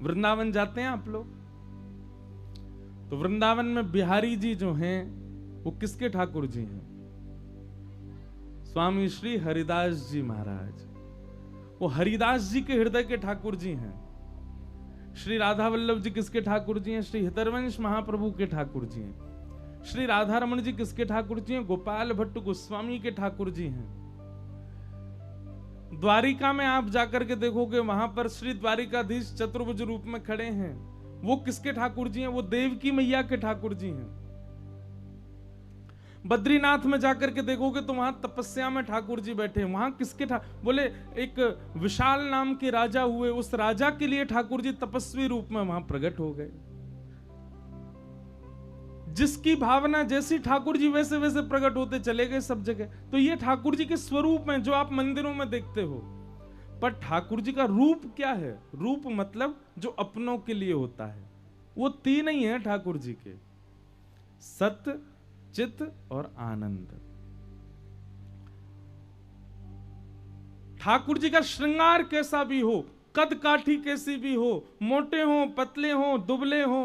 Speaker 2: वृंदावन जाते हैं आप लोग, तो वृंदावन में बिहारी जी जो हैं वो किसके ठाकुर जी हैं? स्वामी श्री हरिदास जी महाराज, वो हरिदास जी के हृदय के ठाकुर जी हैं। श्री राधा वल्लभ जी किसके ठाकुर जी हैं? श्री हितरवंश महाप्रभु के ठाकुर जी हैं। श्री राधा रमण जी किसके ठाकुर जी हैं? गोपाल भट्ट गोस्वामी के ठाकुर जी हैं। द्वारिका में आप जाकर के देखोगे, वहां पर श्री द्वारिकाधीश चतुर्भुज रूप में खड़े हैं, वो किसके ठाकुर जी हैं? वो देवकी मैया के ठाकुर जी हैं। बद्रीनाथ में जाकर के देखोगे तो वहां तपस्या में ठाकुर जी बैठे हैं, वहां किसके बोले एक विशाल नाम के राजा हुए, उस राजा के लिए ठाकुर जी तपस्वी रूप में वहां प्रकट हो गए। जिसकी भावना जैसी ठाकुर जी वैसे वैसे प्रकट होते चले गए सब जगह। तो ये ठाकुर जी के स्वरूप हैं जो आप मंदिरों में देखते हो। पर ठाकुर जी का रूप क्या है? रूप मतलब जो अपनों के लिए होता है। वो तीन ही है ठाकुर जी के, सत्य, चित्त और आनंद। ठाकुर जी का श्रृंगार कैसा भी हो, कद काठी कैसी भी हो, मोटे हो, पतले हो, दुबले हो,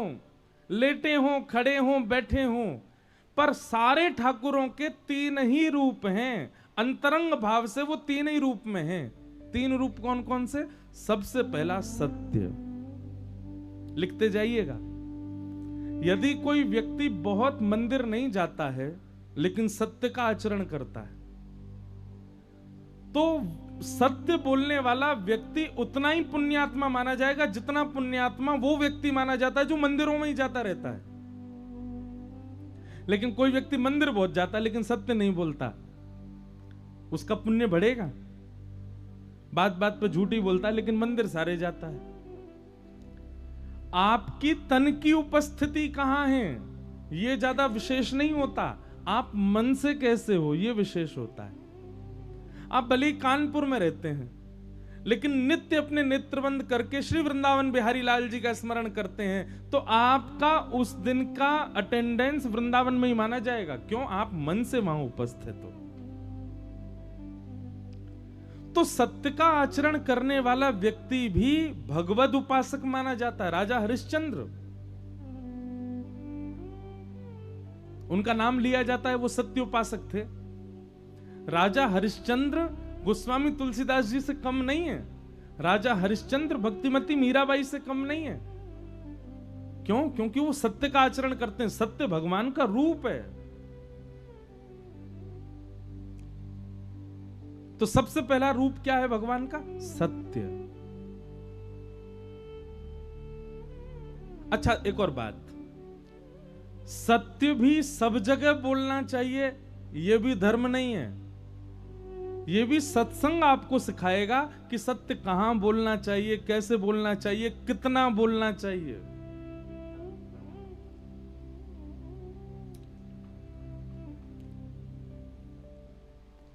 Speaker 2: लेटे हो, खड़े हो, बैठे हो, पर सारे ठाकुरों के तीन ही रूप हैं। अंतरंग भाव से वो तीन ही रूप में हैं। तीन रूप कौन कौन से? सबसे पहला सत्य, लिखते जाइएगा। यदि कोई व्यक्ति बहुत मंदिर नहीं जाता है लेकिन सत्य का आचरण करता है, तो सत्य बोलने वाला व्यक्ति उतना ही पुण्यात्मा माना जाएगा जितना पुण्यात्मा वो व्यक्ति माना जाता है जो मंदिरों में ही जाता रहता है। लेकिन कोई व्यक्ति मंदिर बहुत जाता है लेकिन सत्य नहीं बोलता, उसका पुण्य बढ़ेगा? बात बात पे झूठी बोलता है लेकिन मंदिर सारे जाता है। आपकी तन की उपस्थिति कहां है ये ज्यादा विशेष नहीं होता, आप मन से कैसे हो ये विशेष होता है। आप भले कानपुर में रहते हैं लेकिन नित्य अपने नेत्र बंद करके श्री वृंदावन बिहारी लाल जी का स्मरण करते हैं, तो आपका उस दिन का अटेंडेंस वृंदावन में ही माना जाएगा। क्यों? आप मन से वहां उपस्थित हो। तो सत्य का आचरण करने वाला व्यक्ति भी भगवद उपासक माना जाता है। राजा हरिश्चंद्र, उनका नाम लिया जाता है, वो सत्य उपासक थे। राजा हरिश्चंद्र गोस्वामी तुलसीदास जी से कम नहीं है। राजा हरिश्चंद्र भक्तिमती मीराबाई से कम नहीं है। क्यों? क्योंकि वो सत्य का आचरण करते हैं। सत्य भगवान का रूप है। तो सबसे पहला रूप क्या है भगवान का? सत्य। अच्छा, एक और बात, सत्य भी सब जगह बोलना चाहिए यह भी धर्म नहीं है। यह भी सत्संग आपको सिखाएगा कि सत्य कहां बोलना चाहिए, कैसे बोलना चाहिए, कितना बोलना चाहिए।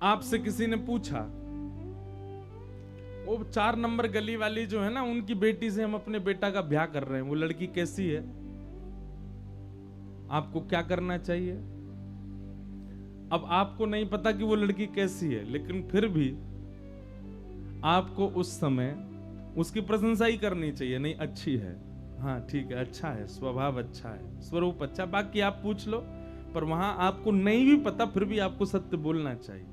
Speaker 2: आपसे किसी ने पूछा, वो 4 नंबर गली वाली जो है ना, उनकी बेटी से हम अपने बेटा का ब्याह कर रहे हैं, वो लड़की कैसी है, आपको क्या करना चाहिए? अब आपको नहीं पता कि वो लड़की कैसी है, लेकिन फिर भी आपको उस समय उसकी प्रशंसा ही करनी चाहिए। नहीं, अच्छी है, हाँ ठीक है, अच्छा है, स्वभाव अच्छा है, स्वरूप अच्छा, बाकी आप पूछ लो। पर वहां आपको नहीं भी पता फिर भी आपको सत्य बोलना चाहिए।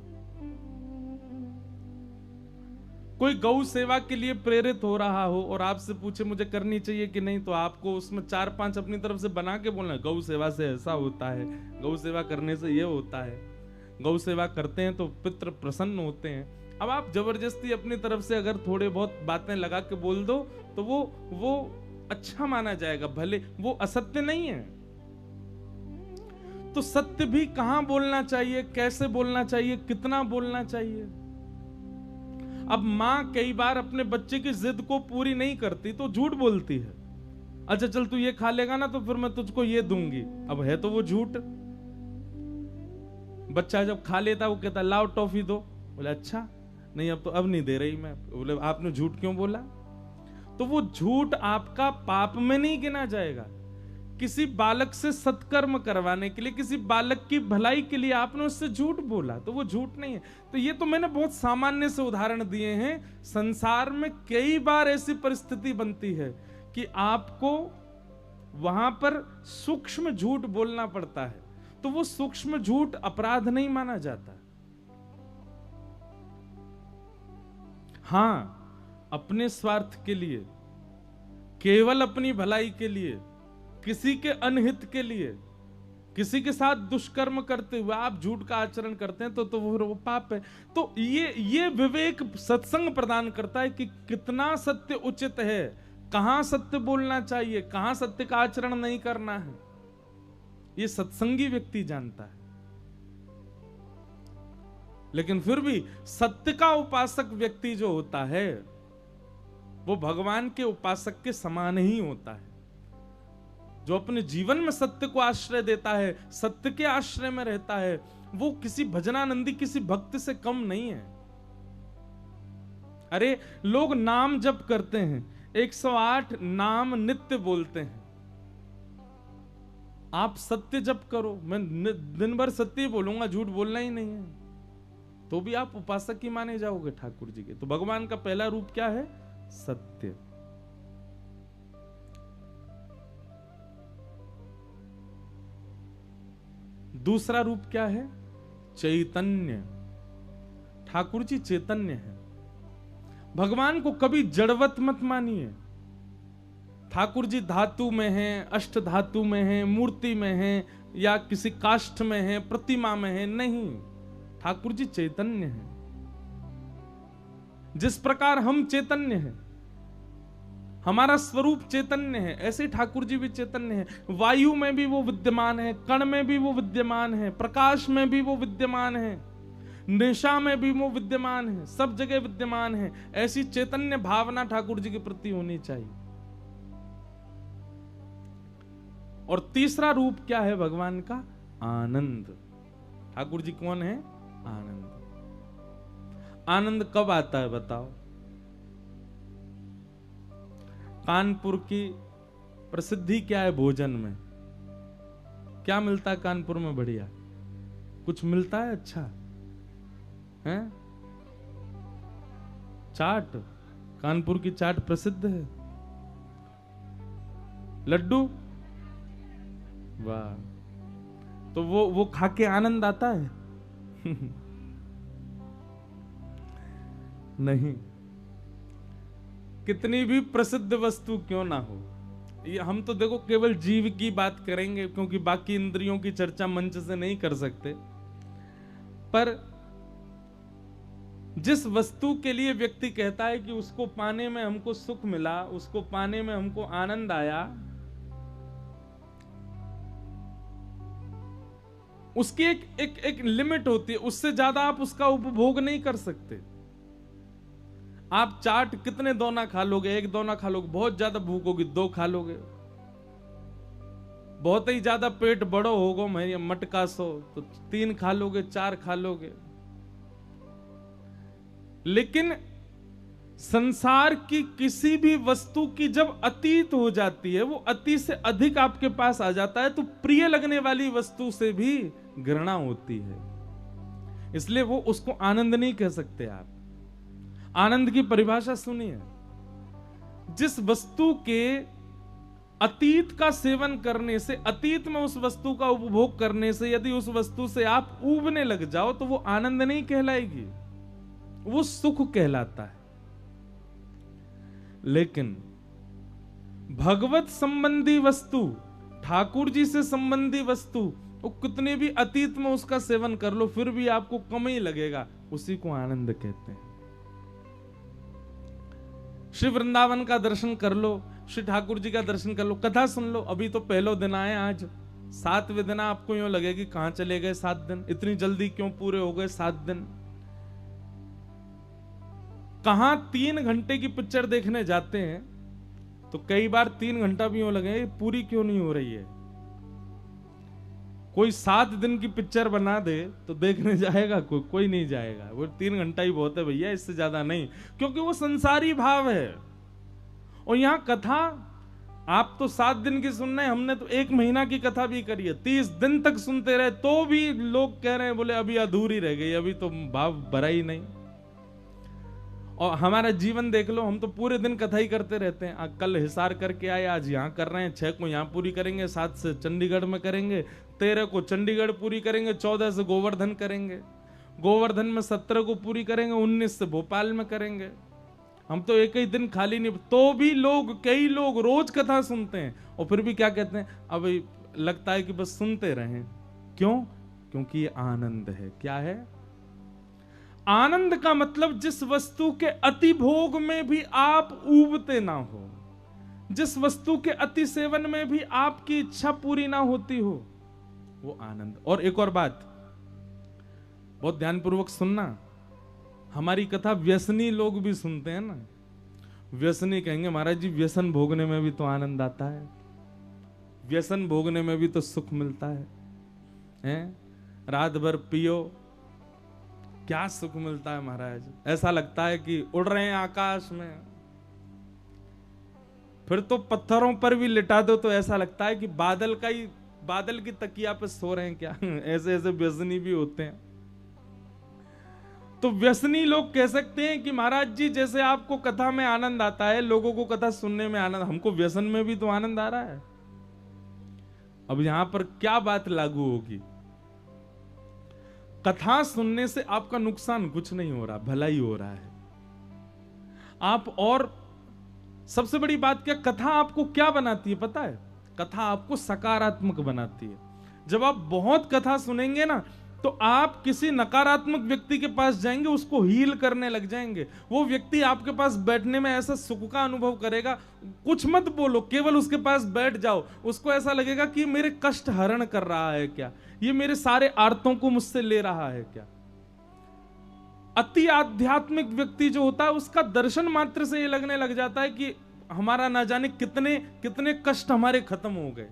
Speaker 2: कोई गौ सेवा के लिए प्रेरित हो रहा हो और आपसे पूछे मुझे करनी चाहिए कि नहीं, तो आपको उसमें 4-5 अपनी तरफ से बना के बोलना है। गौ सेवा से ऐसा होता है, गौ सेवा करने से ये होता है, गौ सेवा करते हैं तो पितृ प्रसन्न होते हैं। अब आप जबरदस्ती अपनी तरफ से अगर थोड़े बहुत बातें लगा के बोल दो तो वो अच्छा माना जाएगा, भले वो असत्य नहीं है। तो सत्य भी कहां बोलना चाहिए, कैसे बोलना चाहिए, कितना बोलना चाहिए। अब मां कई बार अपने बच्चे की जिद को पूरी नहीं करती तो झूठ बोलती है। अच्छा चल तू ये खा लेगा ना तो फिर मैं तुझको ये दूंगी। अब है तो वो झूठ। बच्चा जब खा लेता वो कहता लाओ टॉफी दो, बोले अच्छा नहीं अब नहीं दे रही मैं। बोले आपने झूठ क्यों बोला? तो वो झूठ आपका पाप में नहीं गिना जाएगा। किसी बालक से सत्कर्म करवाने के लिए, किसी बालक की भलाई के लिए आपने उससे झूठ बोला तो वो झूठ नहीं है। तो ये तो मैंने बहुत सामान्य से उदाहरण दिए हैं। संसार में कई बार ऐसी परिस्थिति बनती है कि आपको वहां पर सूक्ष्म झूठ बोलना पड़ता है, तो वो सूक्ष्म झूठ अपराध नहीं माना जाता। हां, अपने स्वार्थ के लिए, केवल अपनी भलाई के लिए, किसी के अनहित के लिए, किसी के साथ दुष्कर्म करते हुए आप झूठ का आचरण करते हैं तो वो पाप है। तो ये विवेक सत्संग प्रदान करता है कि कितना सत्य उचित है, कहां सत्य बोलना चाहिए, कहां सत्य का आचरण नहीं करना है। ये सत्संगी व्यक्ति जानता है। लेकिन फिर भी सत्य का उपासक व्यक्ति जो होता है वो भगवान के उपासक के समान ही होता है। जो अपने जीवन में सत्य को आश्रय देता है, सत्य के आश्रय में रहता है, वो किसी भजनानंदी, किसी भक्त से कम नहीं है। अरे लोग नाम जप करते हैं, 108 नाम नित्य बोलते हैं। आप सत्य जप करो, मैं दिन भर सत्य ही बोलूंगा, झूठ बोलना ही नहीं है, तो भी आप उपासक ही माने जाओगे ठाकुर जी के। तो भगवान का पहला रूप क्या है? सत्य। दूसरा रूप क्या है? चैतन्य। ठाकुर जी चैतन्य है। भगवान को कभी जड़वत मत मानिए। ठाकुर जी धातु में हैं, अष्ट धातु में हैं, मूर्ति में हैं, या किसी काष्ठ में हैं, प्रतिमा में हैं, नहीं। ठाकुर जी चैतन्य हैं। जिस प्रकार हम चैतन्य हैं, हमारा स्वरूप चैतन्य है, ऐसे ठाकुर जी भी चैतन्य है। वायु में भी वो विद्यमान है, कण में भी वो विद्यमान है, प्रकाश में भी वो विद्यमान है, निशा में भी वो विद्यमान है, सब जगह विद्यमान है। ऐसी चैतन्य भावना ठाकुर जी के प्रति होनी चाहिए। और तीसरा रूप क्या है भगवान का? आनंद। ठाकुर जी कौन है? आनंद। आनंद कब आता है बताओ? कानपुर की प्रसिद्धि क्या है भोजन में? क्या मिलता है कानपुर में बढ़िया? कुछ मिलता है अच्छा है? चाट। कानपुर की चाट प्रसिद्ध है। लड्डू, वाह। तो वो खा के आनंद आता है? नहीं। कितनी भी प्रसिद्ध वस्तु क्यों ना हो, ये हम तो देखो केवल जीव की बात करेंगे क्योंकि बाकी इंद्रियों की चर्चा मंच से नहीं कर सकते। पर जिस वस्तु के लिए व्यक्ति कहता है कि उसको पाने में हमको सुख मिला, उसको पाने में हमको आनंद आया, उसकी एक लिमिट होती है। उससे ज्यादा आप उसका उपभोग नहीं कर सकते। आप चाट कितने दोना खा लोगे? एक दोना खा लोगे, बहुत ज्यादा भूख होगी 2 खा लोगे, बहुत ही ज्यादा पेट बड़ो होगा मटका सो तो 3 खा लोगे, 4 खा लोगे। लेकिन संसार की किसी भी वस्तु की जब अतीत हो जाती है, वो अति से अधिक आपके पास आ जाता है, तो प्रिय लगने वाली वस्तु से भी घृणा होती है। इसलिए वो उसको आनंद नहीं कह सकते आप। आनंद की परिभाषा सुनिए। जिस वस्तु के अतीत का सेवन करने से, अतीत में उस वस्तु का उपभोग करने से यदि उस वस्तु से आप ऊबने लग जाओ तो वो आनंद नहीं कहलाएगी, वो सुख कहलाता है। लेकिन भगवत संबंधी वस्तु, ठाकुर जी से संबंधी वस्तु, वो कितने भी अतीत में उसका सेवन कर लो फिर भी आपको कम ही लगेगा, उसी को आनंद कहते हैं। श्री वृंदावन का दर्शन कर लो, श्री ठाकुर जी का दर्शन कर लो, कथा सुन लो। अभी तो पहलो दिन आए आज, 7वें दिन आपको यूं लगे कि कहां चले गए 7 दिन, इतनी जल्दी क्यों पूरे हो गए 7 दिन। कहां 3 घंटे की पिक्चर देखने जाते हैं तो कई बार 3 घंटा भी यूं लगे पूरी क्यों नहीं हो रही है। कोई 7 दिन की पिक्चर बना दे तो देखने जाएगा कोई नहीं जाएगा। वो 3 घंटा ही बहुत है भैया, इससे ज्यादा नहीं, क्योंकि वो संसारी भाव है। और यहां कथा आप तो 7 दिन की सुन रहे हैं, हमने तो 1 महीना की कथा भी करी है, 30 दिन तक सुनते रहे तो भी लोग कह रहे हैं बोले अभी अधूरी रह गई, अभी तो भाव भरा ही नहीं। और हमारा जीवन देख लो, हम तो पूरे दिन कथा ही करते रहते हैं। कल हिसार करके आए, आज यहाँ कर रहे हैं, 6 को यहाँ पूरी करेंगे, 7 से चंडीगढ़ में करेंगे, 13 को चंडीगढ़ पूरी करेंगे, 14 से गोवर्धन करेंगे, गोवर्धन में 17 को पूरी करेंगे, 19 से भोपाल में करेंगे। हम तो एक ही दिन खाली नहीं, तो भी लोग, कई लोग रोज कथा सुनते हैं और फिर भी क्या कहते हैं, अब लगता है कि बस सुनते रहें। क्यों? क्योंकि ये आनंद है। क्या है आनंद? का मतलब जिस वस्तु के अति भोग में भी आप ऊबते ना हो, जिस वस्तु के अति सेवन में भी आपकी इच्छा पूरी ना होती हो, वो आनंद। और एक और बात बहुत ध्यानपूर्वक सुनना, हमारी कथा व्यसनी लोग भी सुनते हैं ना। व्यसनी कहेंगे महाराज जी व्यसन भोगने में भी तो आनंद आता है, व्यसन भोगने में भी तो सुख मिलता है? रात भर पियो, क्या सुख मिलता है महाराज, ऐसा लगता है कि उड़ रहे हैं आकाश में। फिर तो पत्थरों पर भी लिटा दो तो ऐसा लगता है कि बादल की तकिया पे सो रहे हैं क्या। ऐसे ऐसे व्यसनी भी होते हैं। तो व्यसनी लोग कह सकते हैं कि महाराज जी जैसे आपको कथा में आनंद आता है, लोगों को कथा सुनने में आनंद, हमको व्यसन में भी तो आनंद आ रहा है। अब यहां पर क्या बात लागू होगी? कथा सुनने से आपका नुकसान कुछ नहीं हो रहा, भला ही हो रहा है आप। और सबसे बड़ी बात क्या, कथा आपको क्या बनाती है पता है? कथा आपको सकारात्मक बनाती है। जब आप बहुत कथा सुनेंगे ना तो आप किसी नकारात्मक व्यक्ति के पास जाएंगे, उसको हील करने लग जाएंगे। वो व्यक्ति आपके पास बैठने में ऐसा सुख का अनुभव करेगा, कुछ मत बोलो, केवल उसके पास बैठ जाओ, उसको ऐसा लगेगा कि मेरे कष्ट हरण कर रहा है क्या, ये मेरे सारे आर्तों को मुझसे ले रहा है क्या। अति आध्यात्मिक व्यक्ति जो होता है उसका दर्शन मात्र से ये लगने लग जाता है कि हमारा ना जाने कितने कितने कष्ट हमारे खत्म हो गए।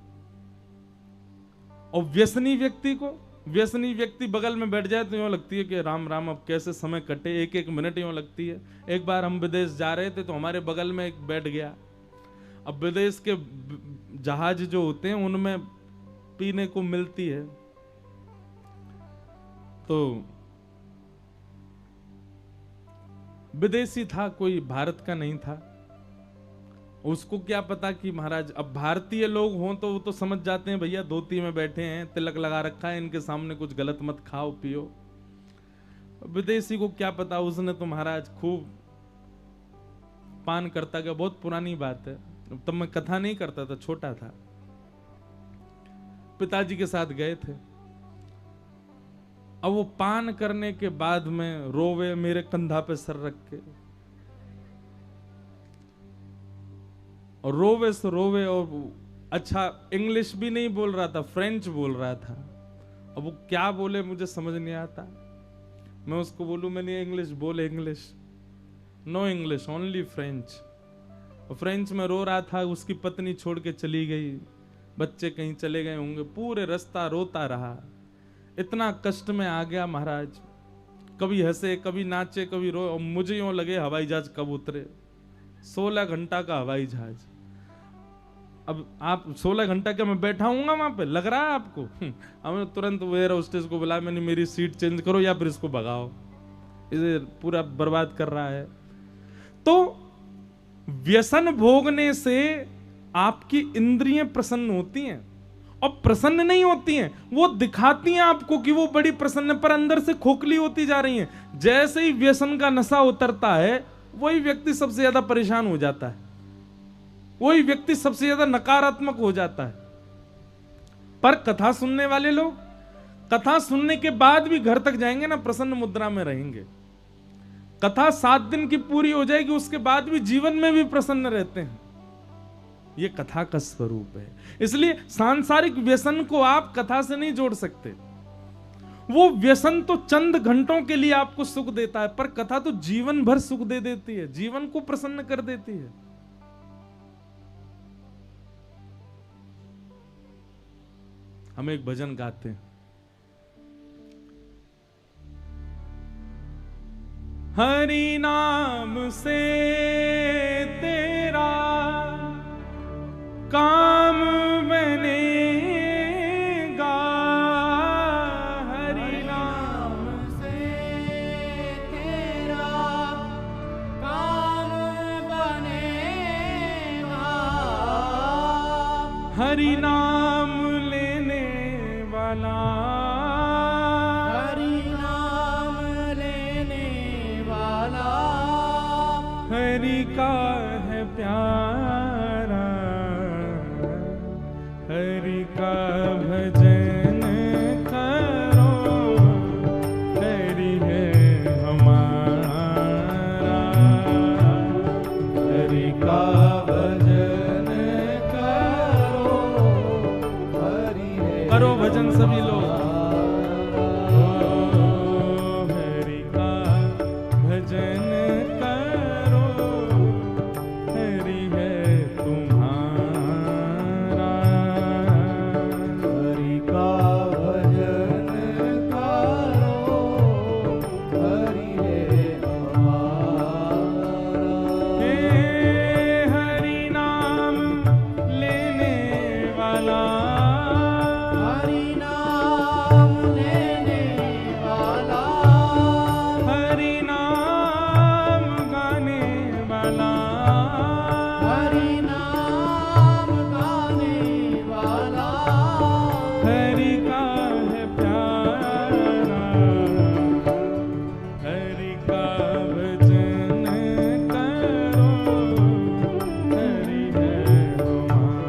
Speaker 2: और व्यसनी व्यक्ति बगल में बैठ जाए तो यूं लगती है कि राम राम अब कैसे समय कटे, एक एक मिनट यूं लगती है। एक बार हम विदेश जा रहे थे तो हमारे बगल में एक बैठ गया। अब विदेश के जहाज जो होते हैं उनमें पीने को मिलती है, तो विदेशी था, कोई भारत का नहीं था। उसको क्या पता कि महाराज अब भारतीय लोग हों तो वो तो समझ जाते हैं भैया धोती में बैठे हैं, तिलक लगा रखा है, इनके सामने कुछ गलत मत खाओ पियो। विदेशी को क्या पता, उसने तो महाराज खूब पान करता गया। बहुत पुरानी बात है, तब मैं कथा नहीं करता था, छोटा था। पिताजी के साथ गए थे। अब वो पान करने के बाद में रोवे, मेरे कंधा पे सर रख के, और रोवे से रोवे। और अच्छा इंग्लिश भी नहीं बोल रहा था, फ्रेंच बोल रहा था। अब वो क्या बोले मुझे समझ नहीं आता। मैं उसको बोलूं मैंने इंग्लिश बोले, English no English only French. और फ्रेंच में रो रहा था, उसकी पत्नी छोड़ के चली गई, बच्चे कहीं चले गए होंगे, पूरे रास्ता रोता रहा। इतना कष्ट में आ गया महाराज, कभी हंसे कभी नाचे कभी रो। और मुझे यूं लगे हवाई जहाज कब उतरे। 16 घंटा का हवाई जहाज। अब आप 16 घंटा क्या मैं बैठा हूंगा वहां पे, लग रहा है आपको? हमने तुरंत एयर होस्टेस को बुलाया, मैंने मेरी सीट चेंज करो या फिर इसको भगाओ, इसे पूरा बर्बाद कर रहा है। तो व्यसन भोगने से आपकी इंद्रियां प्रसन्न होती हैं, और प्रसन्न नहीं होती हैं, वो दिखाती हैं आपको कि वो बड़ी प्रसन्न, पर अंदर से खोखली होती जा रही हैं। जैसे ही व्यसन का नशा उतरता है वही व्यक्ति सबसे ज्यादा परेशान हो जाता है, वही व्यक्ति सबसे ज्यादा नकारात्मक हो जाता है। पर कथा सुनने वाले लोग कथा सुनने के बाद भी घर तक जाएंगे ना, प्रसन्न मुद्रा में रहेंगे। कथा 7 दिन की पूरी हो जाएगी, उसके बाद भी जीवन में भी प्रसन्न रहते हैं। ये कथा का स्वरूप है। इसलिए सांसारिक व्यसन को आप कथा से नहीं जोड़ सकते। वो व्यसन तो चंद घंटों के लिए आपको सुख देता है, पर कथा तो जीवन भर सुख दे देती है, जीवन को प्रसन्न कर देती है। हम एक भजन गाते हैं, हरि नाम से तेरा काम बनेगा, हरि नाम
Speaker 3: से तेरा काम बनेगा,
Speaker 2: हरि नाम लेने वाला,
Speaker 3: हरि नाम लेने वाला,
Speaker 2: हरि का है प्यारा, हरि का भजन करो, हरि है हमारा, हरि का भजन करो,
Speaker 3: हरि है
Speaker 2: करो भजन सभी लोग। हरि का भजन करो, हरि है तुम्हारा,
Speaker 3: हरि का भजन करो, हरि है हमारा,
Speaker 2: हे हरि नाम लेने वाला,
Speaker 3: हरि नाम लेने वाला,
Speaker 2: हरि नाम गाने वाला,
Speaker 3: हरि नाम गाने वाला,
Speaker 2: हरि का है प्यारा, हरि का भजन करो, हरि है हमारा,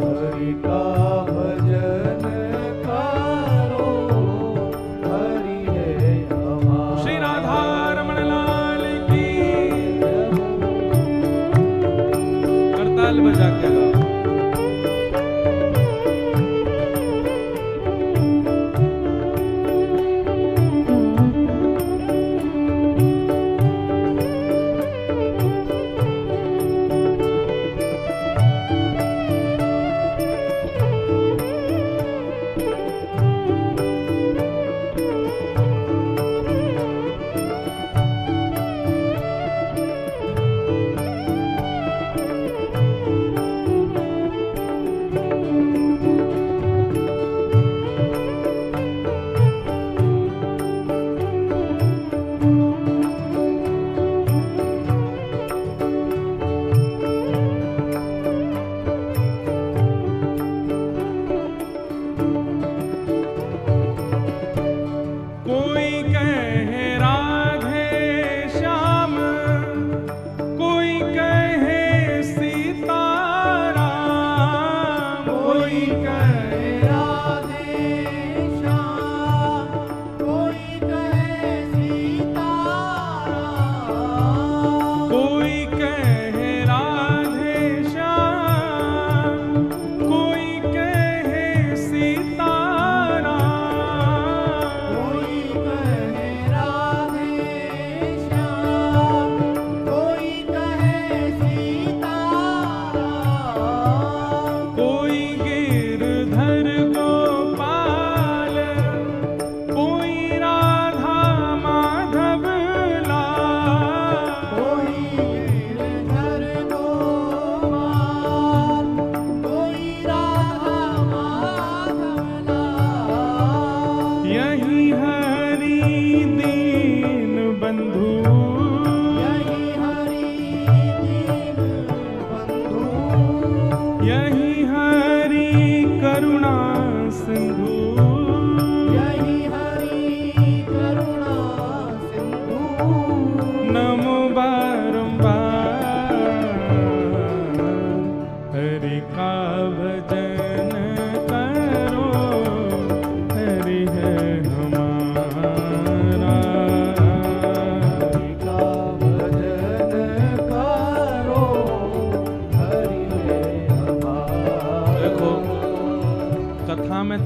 Speaker 3: हरि का भजन करो, हरि है हमारा।
Speaker 2: श्री राधा रमण लाल की। करताल बजा के गाओ।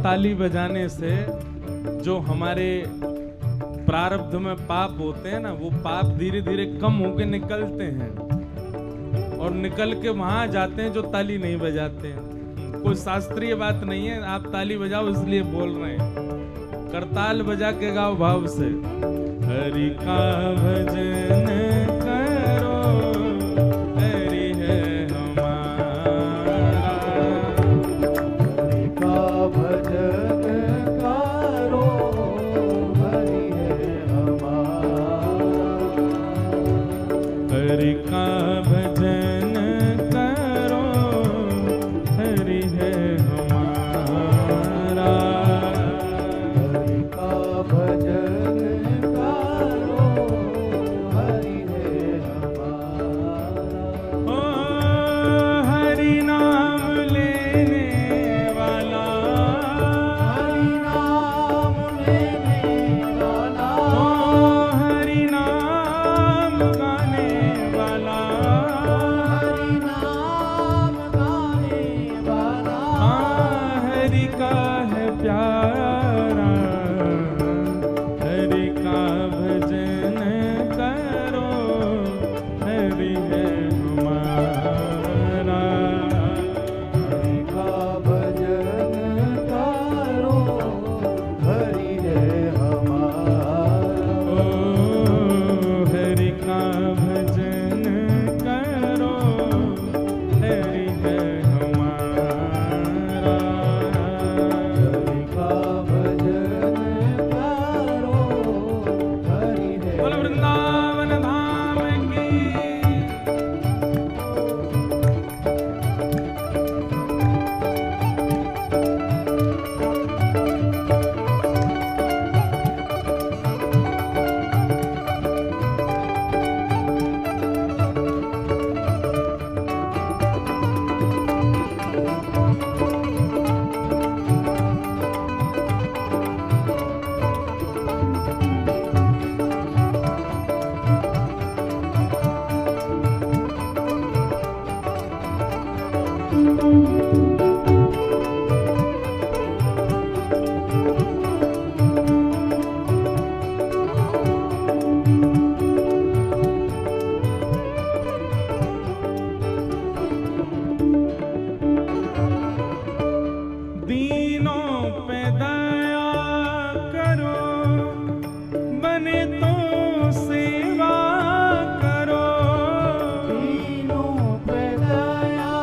Speaker 2: ताली बजाने से जो हमारे प्रारब्ध में पाप होते हैं ना, वो पाप धीरे धीरे कम होके निकलते हैं और निकल के वहां जाते हैं जो ताली नहीं बजाते हैं। कोई शास्त्रीय बात नहीं है, आप ताली बजाओ इसलिए बोल रहे हैं। करताल बजा के गाओ भाव से। हरि का भजन करो, हरि है हमारा।
Speaker 3: हरि का भजन करो, हरि है हमारा।
Speaker 2: हरि का भजन करो, हरि है हमारा।
Speaker 3: हरि का भजन करो, हरि है हमारा।
Speaker 2: ओ हरि नाम लेने वाला,
Speaker 3: हरि नाम लेने वाला,
Speaker 2: ओ हरि नाम गाने वाला,
Speaker 3: हरि नाम गाने वाला।
Speaker 2: हाँ हरि का है प्यारा। हरि का भजन करो, हरि है हमारा।
Speaker 3: हरि का भजन करो, हरि है हमारा।
Speaker 2: ओ हरि का भजन करो, हरि है हमारा।
Speaker 3: हरि का भजन करो, हरि है
Speaker 2: बोलो वृंदावन धाम की। दीनों पे दया करो, बने तो सेवा करो।
Speaker 3: दीनों पे दया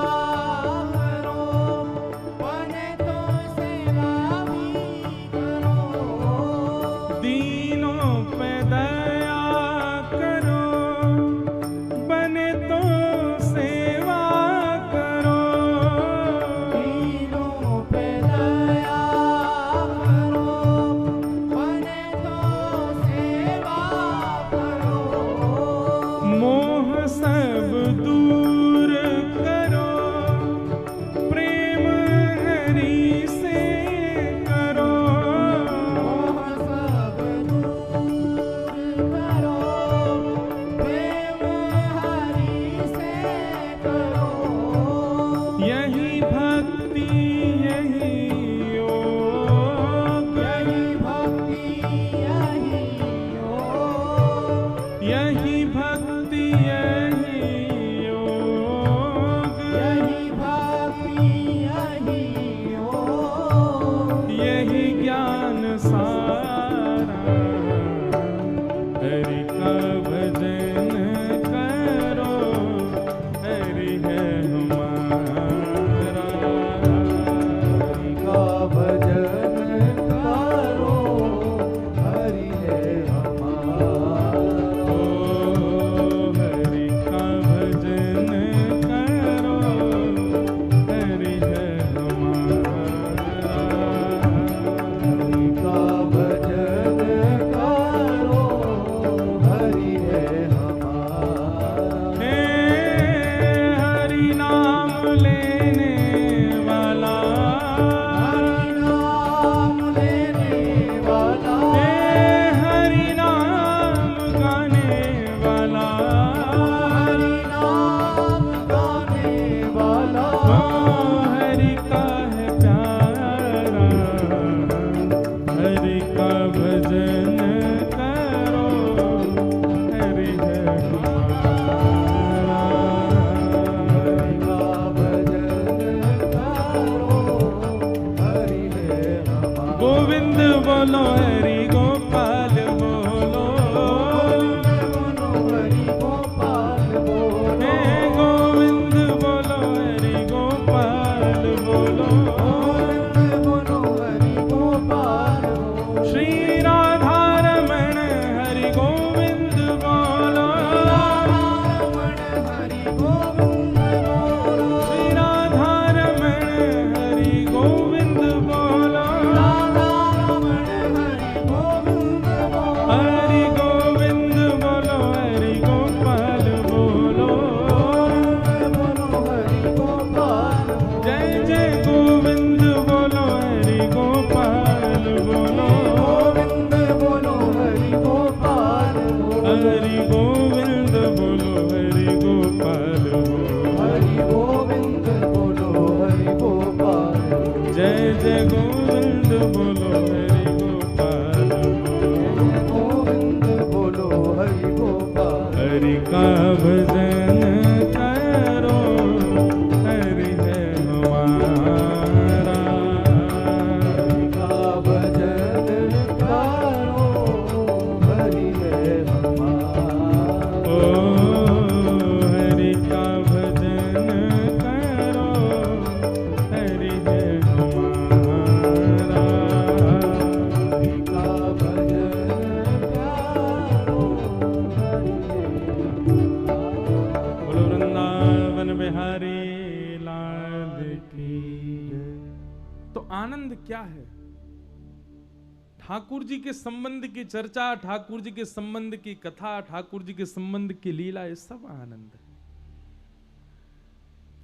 Speaker 2: ठाकुर जी के संबंध की चर्चा, ठाकुर जी के संबंध की कथा, ठाकुर जी के संबंध की लीला, ये सब आनंद है।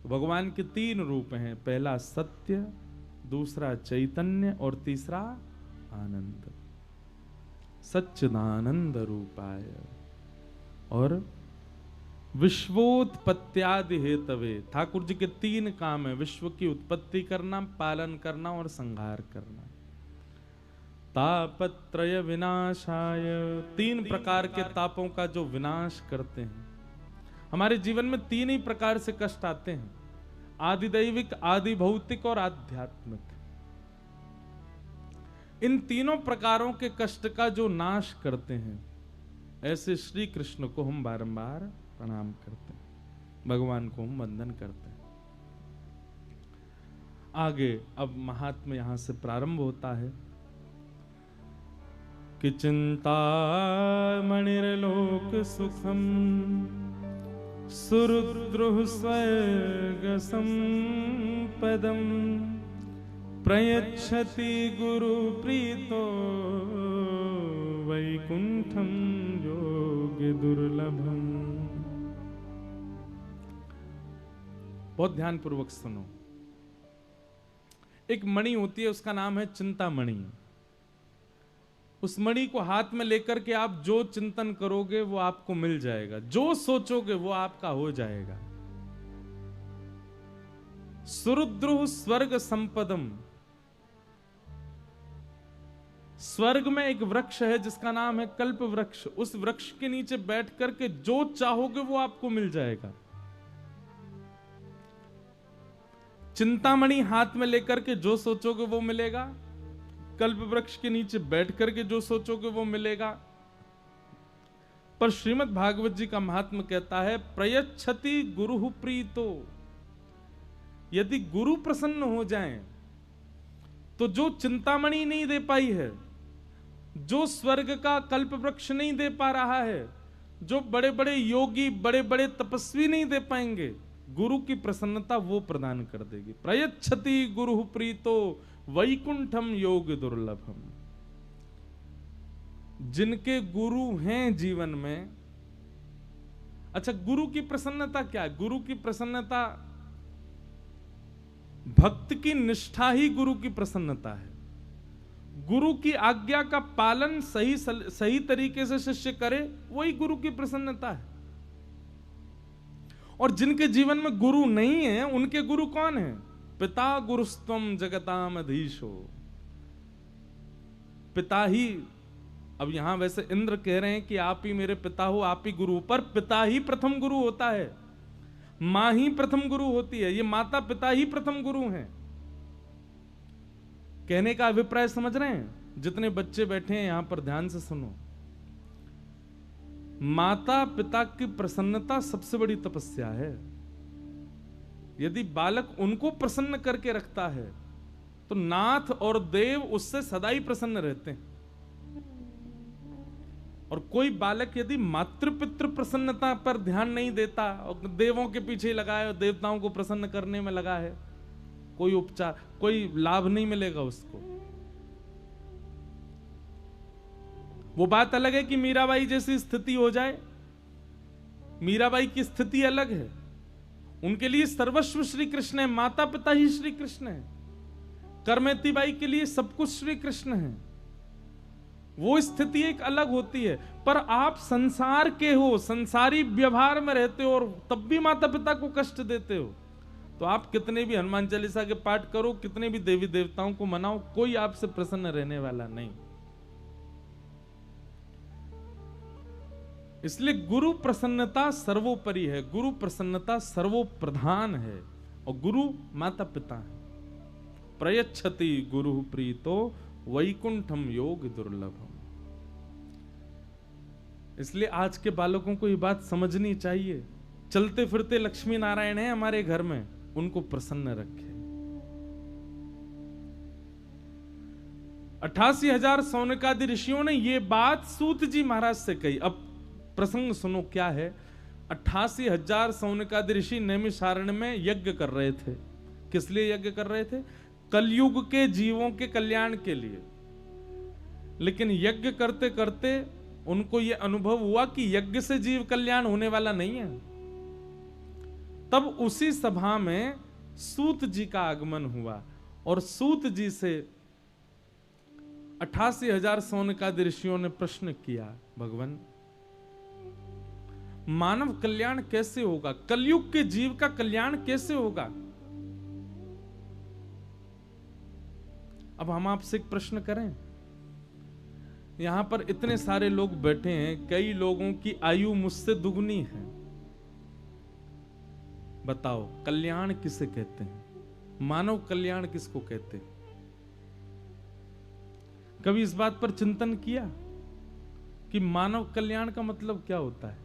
Speaker 2: भगवान के तीन रूप हैं, पहला सत्य, दूसरा चैतन्य और तीसरा आनंद। सच्चिदानंद रूपाय और विश्वोत्पत्त्यादि हेतवे। ठाकुर जी के तीन काम है, विश्व की उत्पत्ति करना, पालन करना और संहार करना। तापत्रय विनाशाय, तीन प्रकार के तापों का जो विनाश करते हैं। हमारे जीवन में तीन ही प्रकार से कष्ट आते हैं, आदि दैविक, आदि भौतिक और आध्यात्मिक। इन तीनों प्रकारों के कष्ट का जो नाश करते हैं, ऐसे श्री कृष्ण को हम बारंबार प्रणाम करते हैं, भगवान को हम वंदन करते हैं। आगे अब महात्म्य यहां से प्रारंभ होता है कि चिंता मणिर्लोक सुखम सुरुद्रुः स्वर्ग संपदम प्रयच्छति गुरु प्रीतो वैकुंठम योग दुर्लभम। बहुत ध्यान पूर्वक सुनो। एक मणि होती है, उसका नाम है चिंता मणि। उस मणि को हाथ में लेकर के आप जो चिंतन करोगे वो आपको मिल जाएगा, जो सोचोगे वो आपका हो जाएगा। सुरुद्रुः स्वर्ग संपदम। स्वर्ग में एक वृक्ष है जिसका नाम है कल्प वृक्ष। उस वृक्ष के नीचे बैठ करके जो चाहोगे वो आपको मिल जाएगा। चिंतामणि हाथ में लेकर के जो सोचोगे वो मिलेगा, कल्प वृक्ष के नीचे बैठ करके जो सोचोगे वो मिलेगा। पर श्रीमद् भागवत जी का महात्म्य कहता है प्रयच्छति गुरु प्रीतो। यदि गुरु प्रसन्न हो जाएं तो जो चिंतामणि नहीं दे पाई है, जो स्वर्ग का कल्प वृक्ष नहीं दे पा रहा है, जो बड़े बड़े योगी, बड़े बड़े तपस्वी नहीं दे पाएंगे, गुरु की प्रसन्नता वो प्रदान कर देगी। प्रयच्छति गुरु प्रीतो वैकुंठम योग दुर्लभम। जिनके गुरु हैं जीवन में, अच्छा गुरु की प्रसन्नता क्या है? गुरु की प्रसन्नता, भक्त की निष्ठा ही गुरु की प्रसन्नता है। गुरु की आज्ञा का पालन सही तरीके से शिष्य करे, वही गुरु की प्रसन्नता है। और जिनके जीवन में गुरु नहीं है, उनके गुरु कौन है? पिता गुरुस्त्वम जगताम अधीशो। पिता ही, अब यहां वैसे इंद्र कह रहे हैं कि आप ही मेरे पिता हो, आप ही गुरु, पर पिता ही प्रथम गुरु होता है, मां ही प्रथम गुरु होती है। ये माता पिता ही प्रथम गुरु हैं। कहने का अभिप्राय समझ रहे हैं? जितने बच्चे बैठे हैं यहां पर ध्यान से सुनो। माता पिता की प्रसन्नता सबसे बड़ी तपस्या है। यदि बालक उनको प्रसन्न करके रखता है तो नाथ और देव उससे सदा ही प्रसन्न रहते हैं। और कोई बालक यदि मातृपितृ प्रसन्नता पर ध्यान नहीं देता और देवों के पीछे लगा है, देवताओं को प्रसन्न करने में लगा है, कोई उपचार, कोई लाभ नहीं मिलेगा उसको। वो बात अलग है कि मीराबाई जैसी स्थिति हो जाए, मीराबाई की स्थिति अलग है, उनके लिए सर्वस्व श्री कृष्ण है, माता पिता ही श्री कृष्ण है। करमेती बाई के लिए सब कुछ श्री कृष्ण है, वो स्थिति एक अलग होती है। पर आप संसार के हो, संसारी व्यवहार में रहते हो और तब भी माता पिता को कष्ट देते हो, तो आप कितने भी हनुमान चालीसा के पाठ करो, कितने भी देवी देवताओं को मनाओ, कोई आपसे प्रसन्न रहने वाला नहीं। इसलिए गुरु प्रसन्नता सर्वोपरि है, गुरु प्रसन्नता सर्वोप्रधान है, और गुरु माता पिता है। प्रयच्छति गुरु प्रीतो वैकुंठम योग दुर्लभम। इसलिए आज के बालकों को ये बात समझनी चाहिए, चलते फिरते लक्ष्मी नारायण है हमारे घर में, उनको प्रसन्न रखे। 88,000 सौनकादि ऋषियों ने ये बात सूत जी महाराज से कही। अब प्रसंग सुनो क्या है। 88,000 सौनकादि ऋषि नैमिषारण्य में यज्ञ कर रहे थे। किस लिए यज्ञ कर रहे थे? कलयुग के जीवों के कल्याण के लिए। लेकिन यज्ञ करते करते उनको यह अनुभव हुआ कि यज्ञ से जीव कल्याण होने वाला नहीं है। तब उसी सभा में सूत जी का आगमन हुआ और सूत जी से 88,000 सौनकादि ऋषियों ने प्रश्न किया, भगवान मानव कल्याण कैसे होगा, कलयुग के जीव का कल्याण कैसे होगा? अब हम आपसे एक प्रश्न करें, यहां पर इतने सारे लोग बैठे हैं, कई लोगों की आयु मुझसे दुगनी है, बताओ कल्याण किसे कहते हैं? मानव कल्याण किसको कहते हैं? कभी इस बात पर चिंतन किया कि मानव कल्याण का मतलब क्या होता है?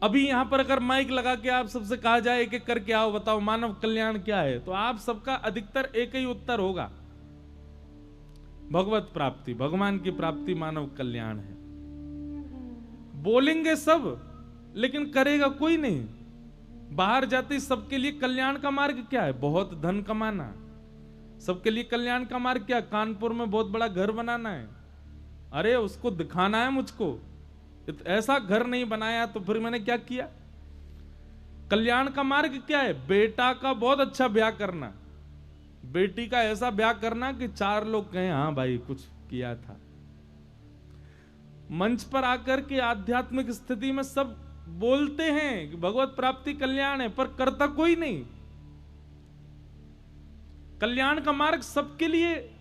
Speaker 2: अभी यहां पर अगर माइक लगा के आप सबसे कहा जाए एक एक करके आओ बताओ मानव कल्याण क्या है, तो आप सबका अधिकतर एक ही उत्तर होगा, भगवत प्राप्ति, भगवान की प्राप्ति मानव कल्याण है। बोलेंगे सब लेकिन करेगा कोई नहीं। बाहर जाते सबके लिए कल्याण का मार्ग क्या है? बहुत धन कमाना। सबके लिए कल्याण का मार्ग क्या? कानपुर में बहुत बड़ा घर बनाना है। अरे उसको दिखाना है मुझको, ऐसा घर नहीं बनाया तो फिर मैंने क्या किया? कल्याण का मार्ग क्या है? बेटा का बहुत अच्छा ब्याह करना, बेटी का ऐसा ब्याह करना कि 4 लोग कहें हाँ भाई कुछ किया था। मंच पर आकर के आध्यात्मिक स्थिति में सब बोलते हैं कि भगवत प्राप्ति कल्याण है, पर करता कोई नहीं। कल्याण का मार्ग सबके लिए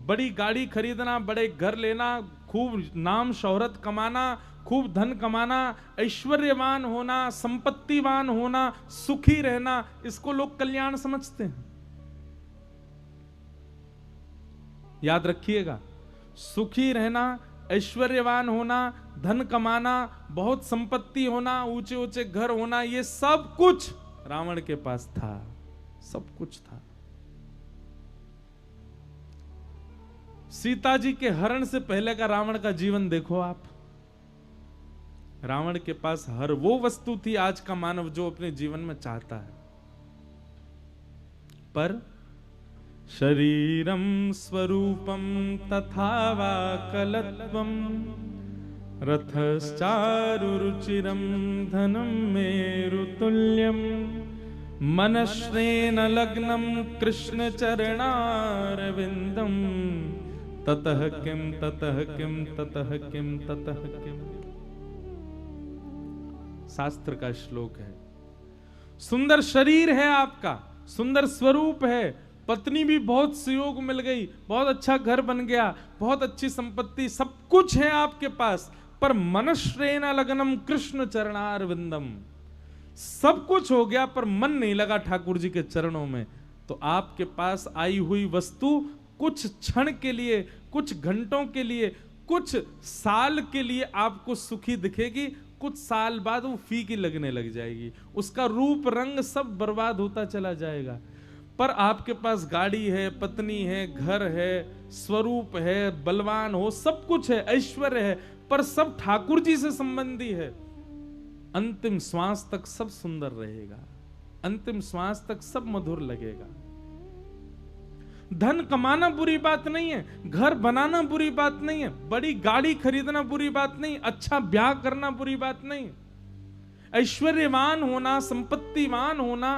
Speaker 2: बड़ी गाड़ी खरीदना, बड़े घर लेना, खूब नाम शोहरत कमाना, खूब धन कमाना, ऐश्वर्यवान होना, संपत्तिवान होना, सुखी रहना, इसको लोग कल्याण समझते हैं। याद रखिएगा, सुखी रहना, ऐश्वर्यवान होना, धन कमाना, बहुत संपत्ति होना, ऊंचे ऊंचे घर होना, ये सब कुछ रावण के पास था, सब कुछ था। सीता जी के हरण से पहले का रावण का जीवन देखो आप। रावण के पास हर वो वस्तु थी आज का मानव जो अपने जीवन में चाहता है, पर शरीरम स्वरूपम तथा वा कलत्वम रथश्चारुरुचिरम धनम मेरुतुल्यम मनश्रेण लग्नम कृष्ण चरणारविंदम ततः किम ततः किम ततः किम ततः किम। शास्त्र का श्लोक है। सुंदर शरीर है आपका, सुंदर स्वरूप है, पत्नी भी बहुत सुयोग मिल गई, बहुत अच्छा घर बन गया, बहुत अच्छी संपत्ति, सब कुछ है आपके पास, पर मनश्रेण लग्नम कृष्ण चरणारविंदम, सब कुछ हो गया पर मन नहीं लगा ठाकुर जी के चरणों में। तो आपके पास आई हुई वस्तु कुछ क्षण के लिए, कुछ घंटों के लिए, कुछ साल के लिए आपको सुखी दिखेगी, कुछ साल बाद वो फीकी लगने लग जाएगी, उसका रूप रंग सब बर्बाद होता चला जाएगा। पर आपके पास गाड़ी है, पत्नी है, घर है, स्वरूप है, बलवान हो, सब कुछ है, ऐश्वर्य है, पर सब ठाकुर जी से संबंधी है, अंतिम श्वास तक सब सुंदर रहेगा, अंतिम श्वास तक सब मधुर लगेगा। धन कमाना बुरी बात नहीं है, घर बनाना बुरी बात नहीं है, बड़ी गाड़ी खरीदना बुरी बात नहीं, अच्छा ब्याह करना बुरी बात नहीं, ऐश्वर्यवान होना, संपत्तिवान होना,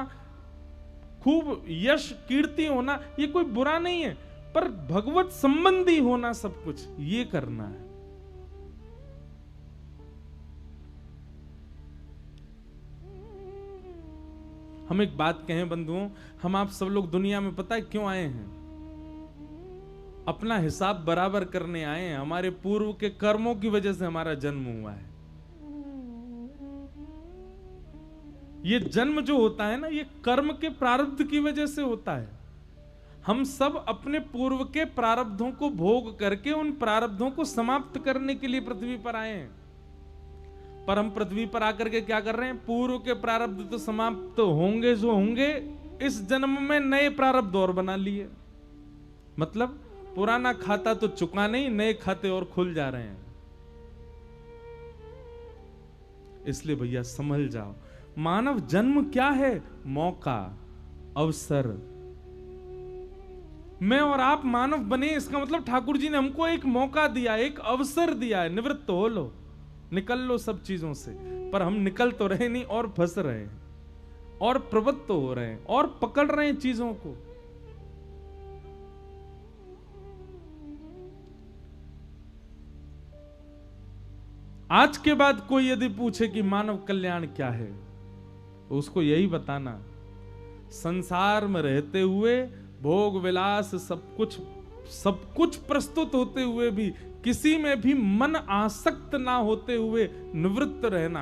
Speaker 2: खूब यश कीर्ति होना, ये कोई बुरा नहीं है, पर भगवत संबंधी होना सब कुछ ये करना है। हम एक बात कहें बंधुओं, हम आप सब लोग दुनिया में पता है क्यों आए हैं? अपना हिसाब बराबर करने आए हैं। हमारे पूर्व के कर्मों की वजह से हमारा जन्म हुआ है। ये जन्म जो होता है ना, ये कर्म के प्रारब्ध की वजह से होता है। हम सब अपने पूर्व के प्रारब्धों को भोग करके उन प्रारब्धों को समाप्त करने के लिए पृथ्वी पर आए हैं। पर हम पृथ्वी पर आकर के क्या कर रहे हैं? पूर्व के प्रारब्ध तो समाप्त होंगे जो होंगे, इस जन्म में नए प्रारब्ध और बना लिए। मतलब पुराना खाता तो चुका नहीं, नए खाते और खुल जा रहे हैं। इसलिए भैया समझ जाओ, मानव जन्म क्या है? मौका, अवसर। मैं और आप मानव बने, इसका मतलब ठाकुर जी ने हमको एक मौका दिया, एक अवसर दिया है। निवृत्त हो लो, निकल लो सब चीजों से। पर हम निकल तो रहे नहीं, और फंस रहे हैं, और प्रवृत्त हो रहे हैं, और पकड़ रहे हैं चीजों को। आज के बाद कोई यदि पूछे कि मानव कल्याण क्या है, तो उसको यही बताना, संसार में रहते हुए भोग विलास सब कुछ प्रस्तुत होते हुए भी किसी में भी मन आसक्त ना होते हुए निवृत्त रहना।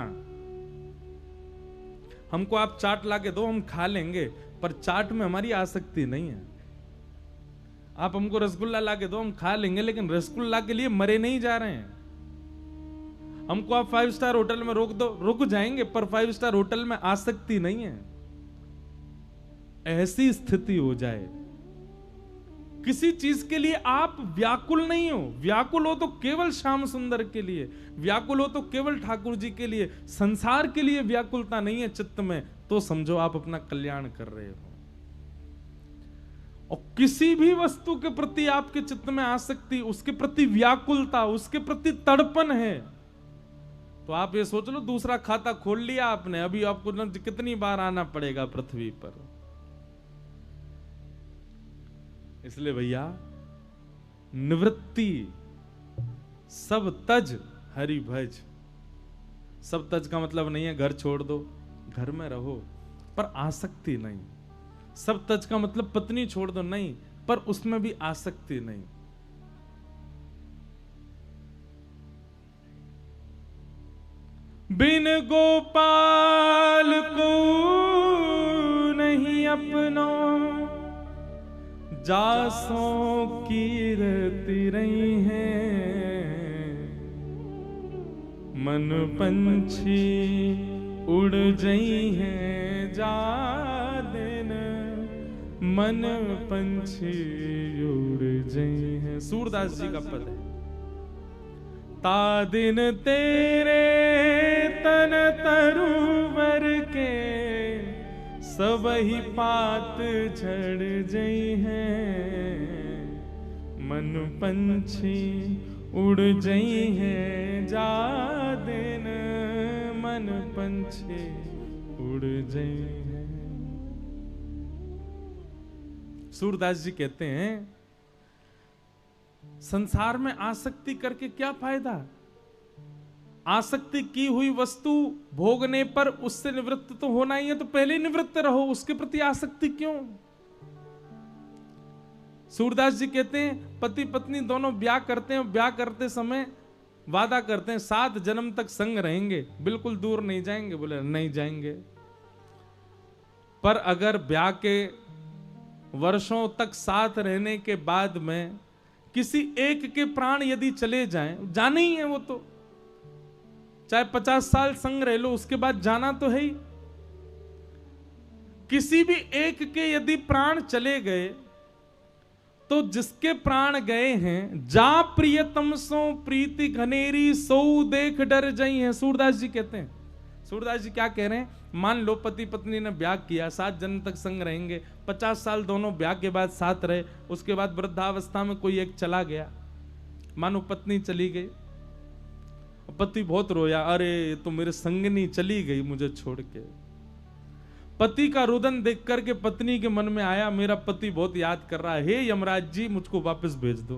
Speaker 2: हमको आप चाट लाके दो, हम खा लेंगे, पर चाट में हमारी आसक्ति नहीं है। आप हमको रसगुल्ला लाके दो, हम खा लेंगे, लेकिन रसगुल्ला के लिए मरे नहीं जा रहे हैं। हमको आप 5 स्टार होटल में रोक दो, रुक जाएंगे, पर 5 स्टार होटल में आसक्ति नहीं है। ऐसी स्थिति हो जाए, किसी चीज के लिए आप व्याकुल नहीं हो। व्याकुल हो तो केवल श्याम सुंदर के लिए, व्याकुल हो तो केवल ठाकुर जी के लिए, संसार के लिए व्याकुलता नहीं है चित्त में, तो समझो आप अपना कल्याण कर रहे हो। और किसी भी वस्तु के प्रति आपके चित्त में आसक्ति, उसके प्रति व्याकुलता, उसके प्रति तड़पन है, तो आप ये सोच लो दूसरा खाता खोल लिया आपने, अभी आपको कितनी बार आना पड़ेगा पृथ्वी पर। इसलिए भैया निवृत्ति, सब तज हरि भज। सब तज का मतलब नहीं है घर छोड़ दो, घर में रहो, पर आसक्ति नहीं। सब तज का मतलब पत्नी छोड़ दो, नहीं, पर उसमें भी आसक्ति नहीं। बिन गोपाल को नहीं अपनो, जासों की रहती रही हैं। मन पंछी उड़ जई हैं जा दिन, मन पंछी उड़ जई हैं। सूरदास जी का पद है। ता दिन तेरे तन तरुवर के, सब ही पात झड़ जई हैं। मन पंछी उड़ जई हैं जा दिन, मन पंछी उड़ जई हैं। सूरदास जी कहते हैं, संसार में आसक्ति करके क्या फायदा? आसक्ति की हुई वस्तु भोगने पर उससे निवृत्त तो होना ही है, तो पहले ही निवृत्त रहो, उसके प्रति आसक्ति क्यों? सूरदास जी कहते हैं, पति पत्नी दोनों ब्याह करते हैं, ब्याह करते समय वादा करते हैं 7 जन्म तक संग रहेंगे, बिल्कुल दूर नहीं जाएंगे। बोले नहीं जाएंगे। पर अगर ब्याह के वर्षों तक साथ रहने के बाद में किसी एक के प्राण यदि चले जाएं, जाने ही है वो, तो चाहे 50 साल संग रह लो, उसके बाद जाना तो है ही। किसी भी एक के यदि प्राण चले गए तो जिसके प्राण गए हैं, जा प्रियतम सो प्रीति घनेरी सो देख डर जई है। सूरदास जी कहते हैं, सूरदास जी क्या कह रहे हैं, मान लो पति पत्नी ने ब्याह किया, 7 जन्म तक संग रहेंगे, 50 साल दोनों ब्याह के बाद साथ रहे, उसके बाद वृद्धावस्था में कोई एक चला गया, मानो पत्नी चली गई, पति बहुत रोया, अरे तो मेरे संगनी चली गई मुझे छोड़ के। पति का रुदन देख करके पत्नी के मन में आया, मेरा पति बहुत याद कर रहा है, हे यमराज जी मुझको वापस भेज दो।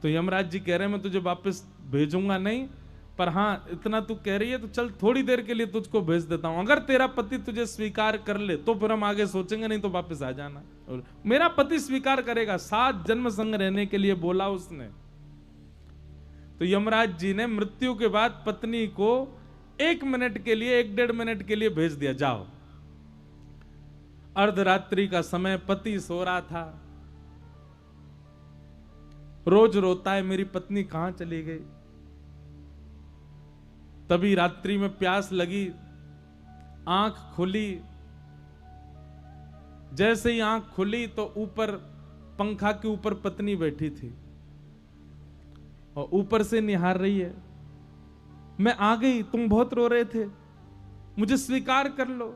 Speaker 2: तो यमराज जी कह रहे हैं मैं तुझे वापस भेजूंगा नहीं, पर हाँ इतना तू कह रही है तो चल थोड़ी देर के लिए तुझको भेज देता हूं, अगर तेरा पति तुझे स्वीकार कर ले तो फिर हम आगे सोचेंगे, नहीं तो वापस आ जाना। और मेरा पति स्वीकार करेगा, 7 जन्म संग रहने के लिए बोला उसने। तो यमराज जी ने मृत्यु के बाद पत्नी को 1 मिनट के लिए, 1-1.5 मिनट के लिए भेज दिया, जाओ। अर्धरात्रि का समय, पति सो रहा था, रोज रोता है मेरी पत्नी कहां चली गई। तभी रात्रि में प्यास लगी, आंख खुली, जैसे ही आंख खुली तो ऊपर पंखा के ऊपर पत्नी बैठी थी और ऊपर से निहार रही है, मैं आ गई, तुम बहुत रो रहे थे, मुझे स्वीकार कर लो।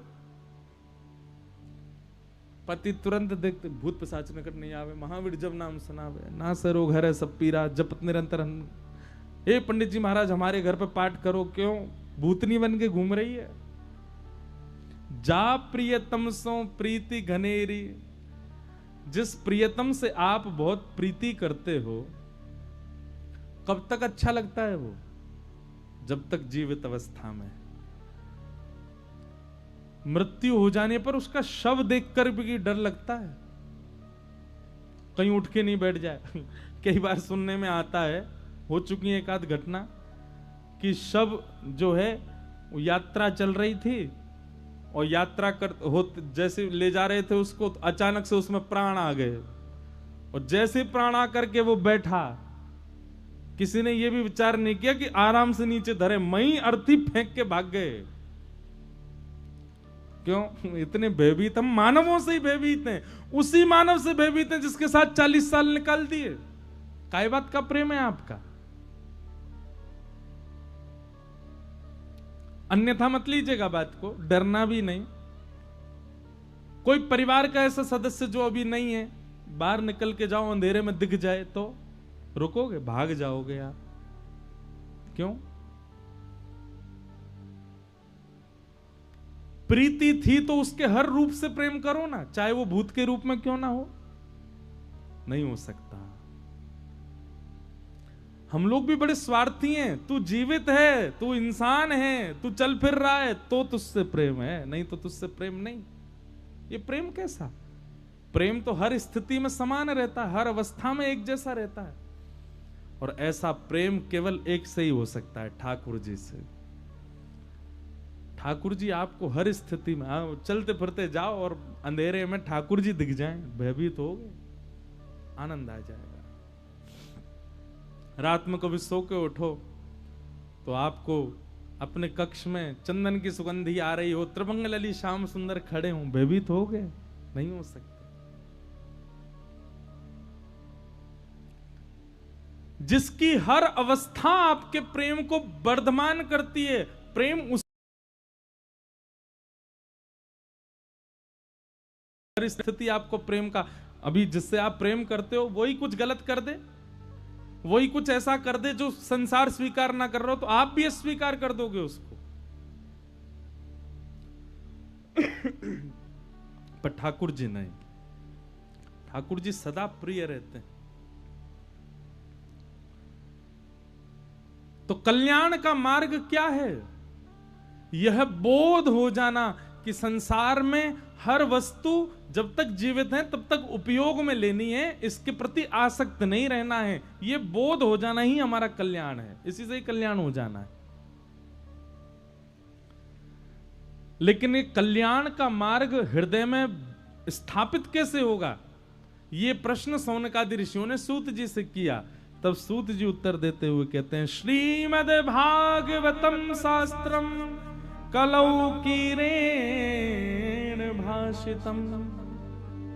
Speaker 2: पति तुरंत देखते, भूत पिशाच निकट नहीं आवे, महावीर जब नाम सुनावे, ना से रोग हरे सब पीरा, जपत निरंतर। हे पंडित जी महाराज हमारे घर पे पाठ करो, क्यों भूतनी बन के घूम रही है। जा प्रियतम सो प्रीति घनेरी, जिस प्रियतम से आप बहुत प्रीति करते हो, कब तक अच्छा लगता है वो, जब तक जीवित अवस्था में। मृत्यु हो जाने पर उसका शव देखकर भी डर लगता है, कहीं उठ के नहीं बैठ जाए। कई बार सुनने में आता है, हो चुकी है एक आध घटना, कि शव जो है वो यात्रा चल रही थी और यात्रा जैसे ले जा रहे थे उसको, तो अचानक से उसमें प्राण आ गए और जैसे प्राण आकर के वो बैठा, किसी ने ये भी विचार नहीं किया कि आराम से नीचे धरे, मई अर्थी फेंक के भाग गए। क्यों? इतने भयभीत, हम मानवों से ही भयभीत हैं, उसी मानव से भयभीत हैं जिसके साथ 40 साल निकाल दिए। काय बात का प्रेम है आपका? अन्यथा मत लीजिएगा बात को, डरना भी नहीं। कोई परिवार का ऐसा सदस्य जो अभी नहीं है, बाहर निकल के जाओ, अंधेरे में दिख जाए तो रुकोगे, भाग जाओगे आप? क्यों? प्रीति थी तो उसके हर रूप से प्रेम करो ना, चाहे वो भूत के रूप में क्यों ना हो। नहीं हो सकता। हम लोग भी बड़े स्वार्थी हैं, तू जीवित है, तू इंसान है, तू चल फिर रहा है तो तुझसे प्रेम है, नहीं तो तुझसे प्रेम नहीं। ये प्रेम कैसा? प्रेम तो हर स्थिति में समान रहता है, हर अवस्था में एक जैसा रहता है। और ऐसा प्रेम केवल एक से ही हो सकता है, ठाकुर जी से। ठाकुर जी आपको हर स्थिति में, चलते फिरते जाओ और अंधेरे में ठाकुर जी दिख जाएं, भयभीत हो गए, आनंद आ जाएगा। रात में कभी सो के उठो तो आपको अपने कक्ष में चंदन की सुगंधी आ रही हो, त्रिभंग लली श्याम सुंदर खड़े हों, भयभीत हो गए? नहीं हो सकते। जिसकी हर अवस्था आपके प्रेम को वर्धमान करती है, प्रेम उस स्थिति आपको प्रेम का, अभी जिससे आप प्रेम करते हो वही कुछ गलत कर दे, वही कुछ ऐसा कर दे जो संसार स्वीकार ना कर रहा हो, तो आप भी स्वीकार कर दोगे उसको। पर ठाकुर जी नहीं, ठाकुर जी सदा प्रिय रहते हैं। तो कल्याण का मार्ग क्या है? यह बोध हो जाना कि संसार में हर वस्तु जब तक जीवित है तब तक उपयोग में लेनी है, इसके प्रति आसक्त नहीं रहना है। यह बोध हो जाना ही हमारा कल्याण है, इसी से ही कल्याण हो जाना है। लेकिन ये कल्याण का मार्ग हृदय में स्थापित कैसे होगा? ये प्रश्न सौनकादि ऋषियों ने सूत जी से किया। तब सूत जी उत्तर देते हुए कहते हैं, श्रीमद् भागवतम शास्त्रम कलौ कीरेण भाषितम।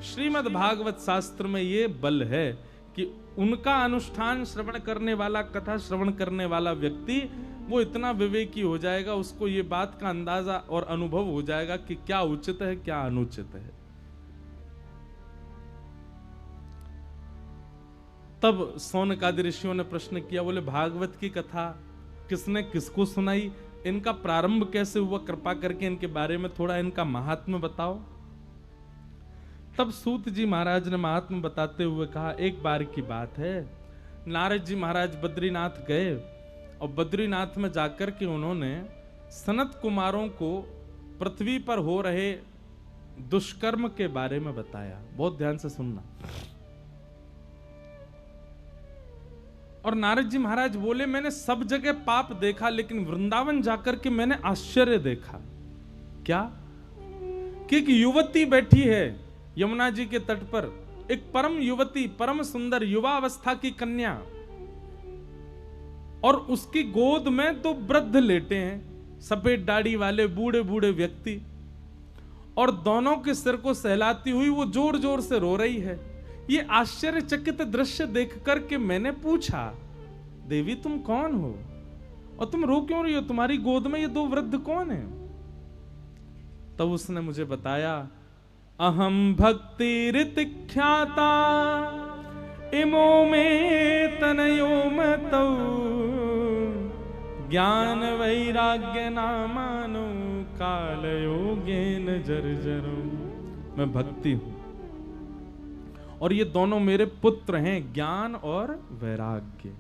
Speaker 2: श्रीमद् भागवत शास्त्र में ये बल है कि उनका अनुष्ठान श्रवण करने वाला, कथा श्रवण करने वाला व्यक्ति वो इतना विवेकी हो जाएगा, उसको ये बात का अंदाजा और अनुभव हो जाएगा कि क्या उचित है क्या अनुचित है। तब सौनकादि ऋषियों ने प्रश्न किया, बोले भागवत की कथा किसने किसको सुनाई, इनका प्रारंभ कैसे हुआ, कृपा करके इनके बारे में थोड़ा इनका महात्म्य बताओ। तब सूत जी महाराज ने महात्म्य बताते हुए कहा, एक बार की बात है, नारद जी महाराज बद्रीनाथ गए और बद्रीनाथ में जाकर के उन्होंने सनत कुमारों को पृथ्वी पर हो रहे दुष्कर्म के बारे में बताया। बहुत ध्यान से सुनना। और नारद जी महाराज बोले, मैंने सब जगह पाप देखा लेकिन वृंदावन जाकर के मैंने आश्चर्य देखा। क्या? कि एक युवती बैठी है यमुना जी के तट पर, एक परम युवती, परम सुंदर युवा अवस्था की कन्या, और उसकी गोद में दो वृद्ध लेटे हैं, सफेद दाढ़ी वाले बूढ़े बूढ़े व्यक्ति, और दोनों के सिर को सहलाती हुई वो जोर जोर से रो रही है। ये आश्चर्यचकित दृश्य देख करके मैंने पूछा, देवी तुम कौन हो और तुम रो क्यों रही हो, तुम्हारी गोद में ये दो वृद्ध कौन है? तब उसने मुझे बताया, अहम भक्ति ऋतिख्याता इमो में तनयो मतौ ज्ञान वैराग्य नामानो काल योगेन जर्जरो। मैं भक्ति हूं और ये दोनों मेरे पुत्र हैं, ज्ञान और वैराग्य।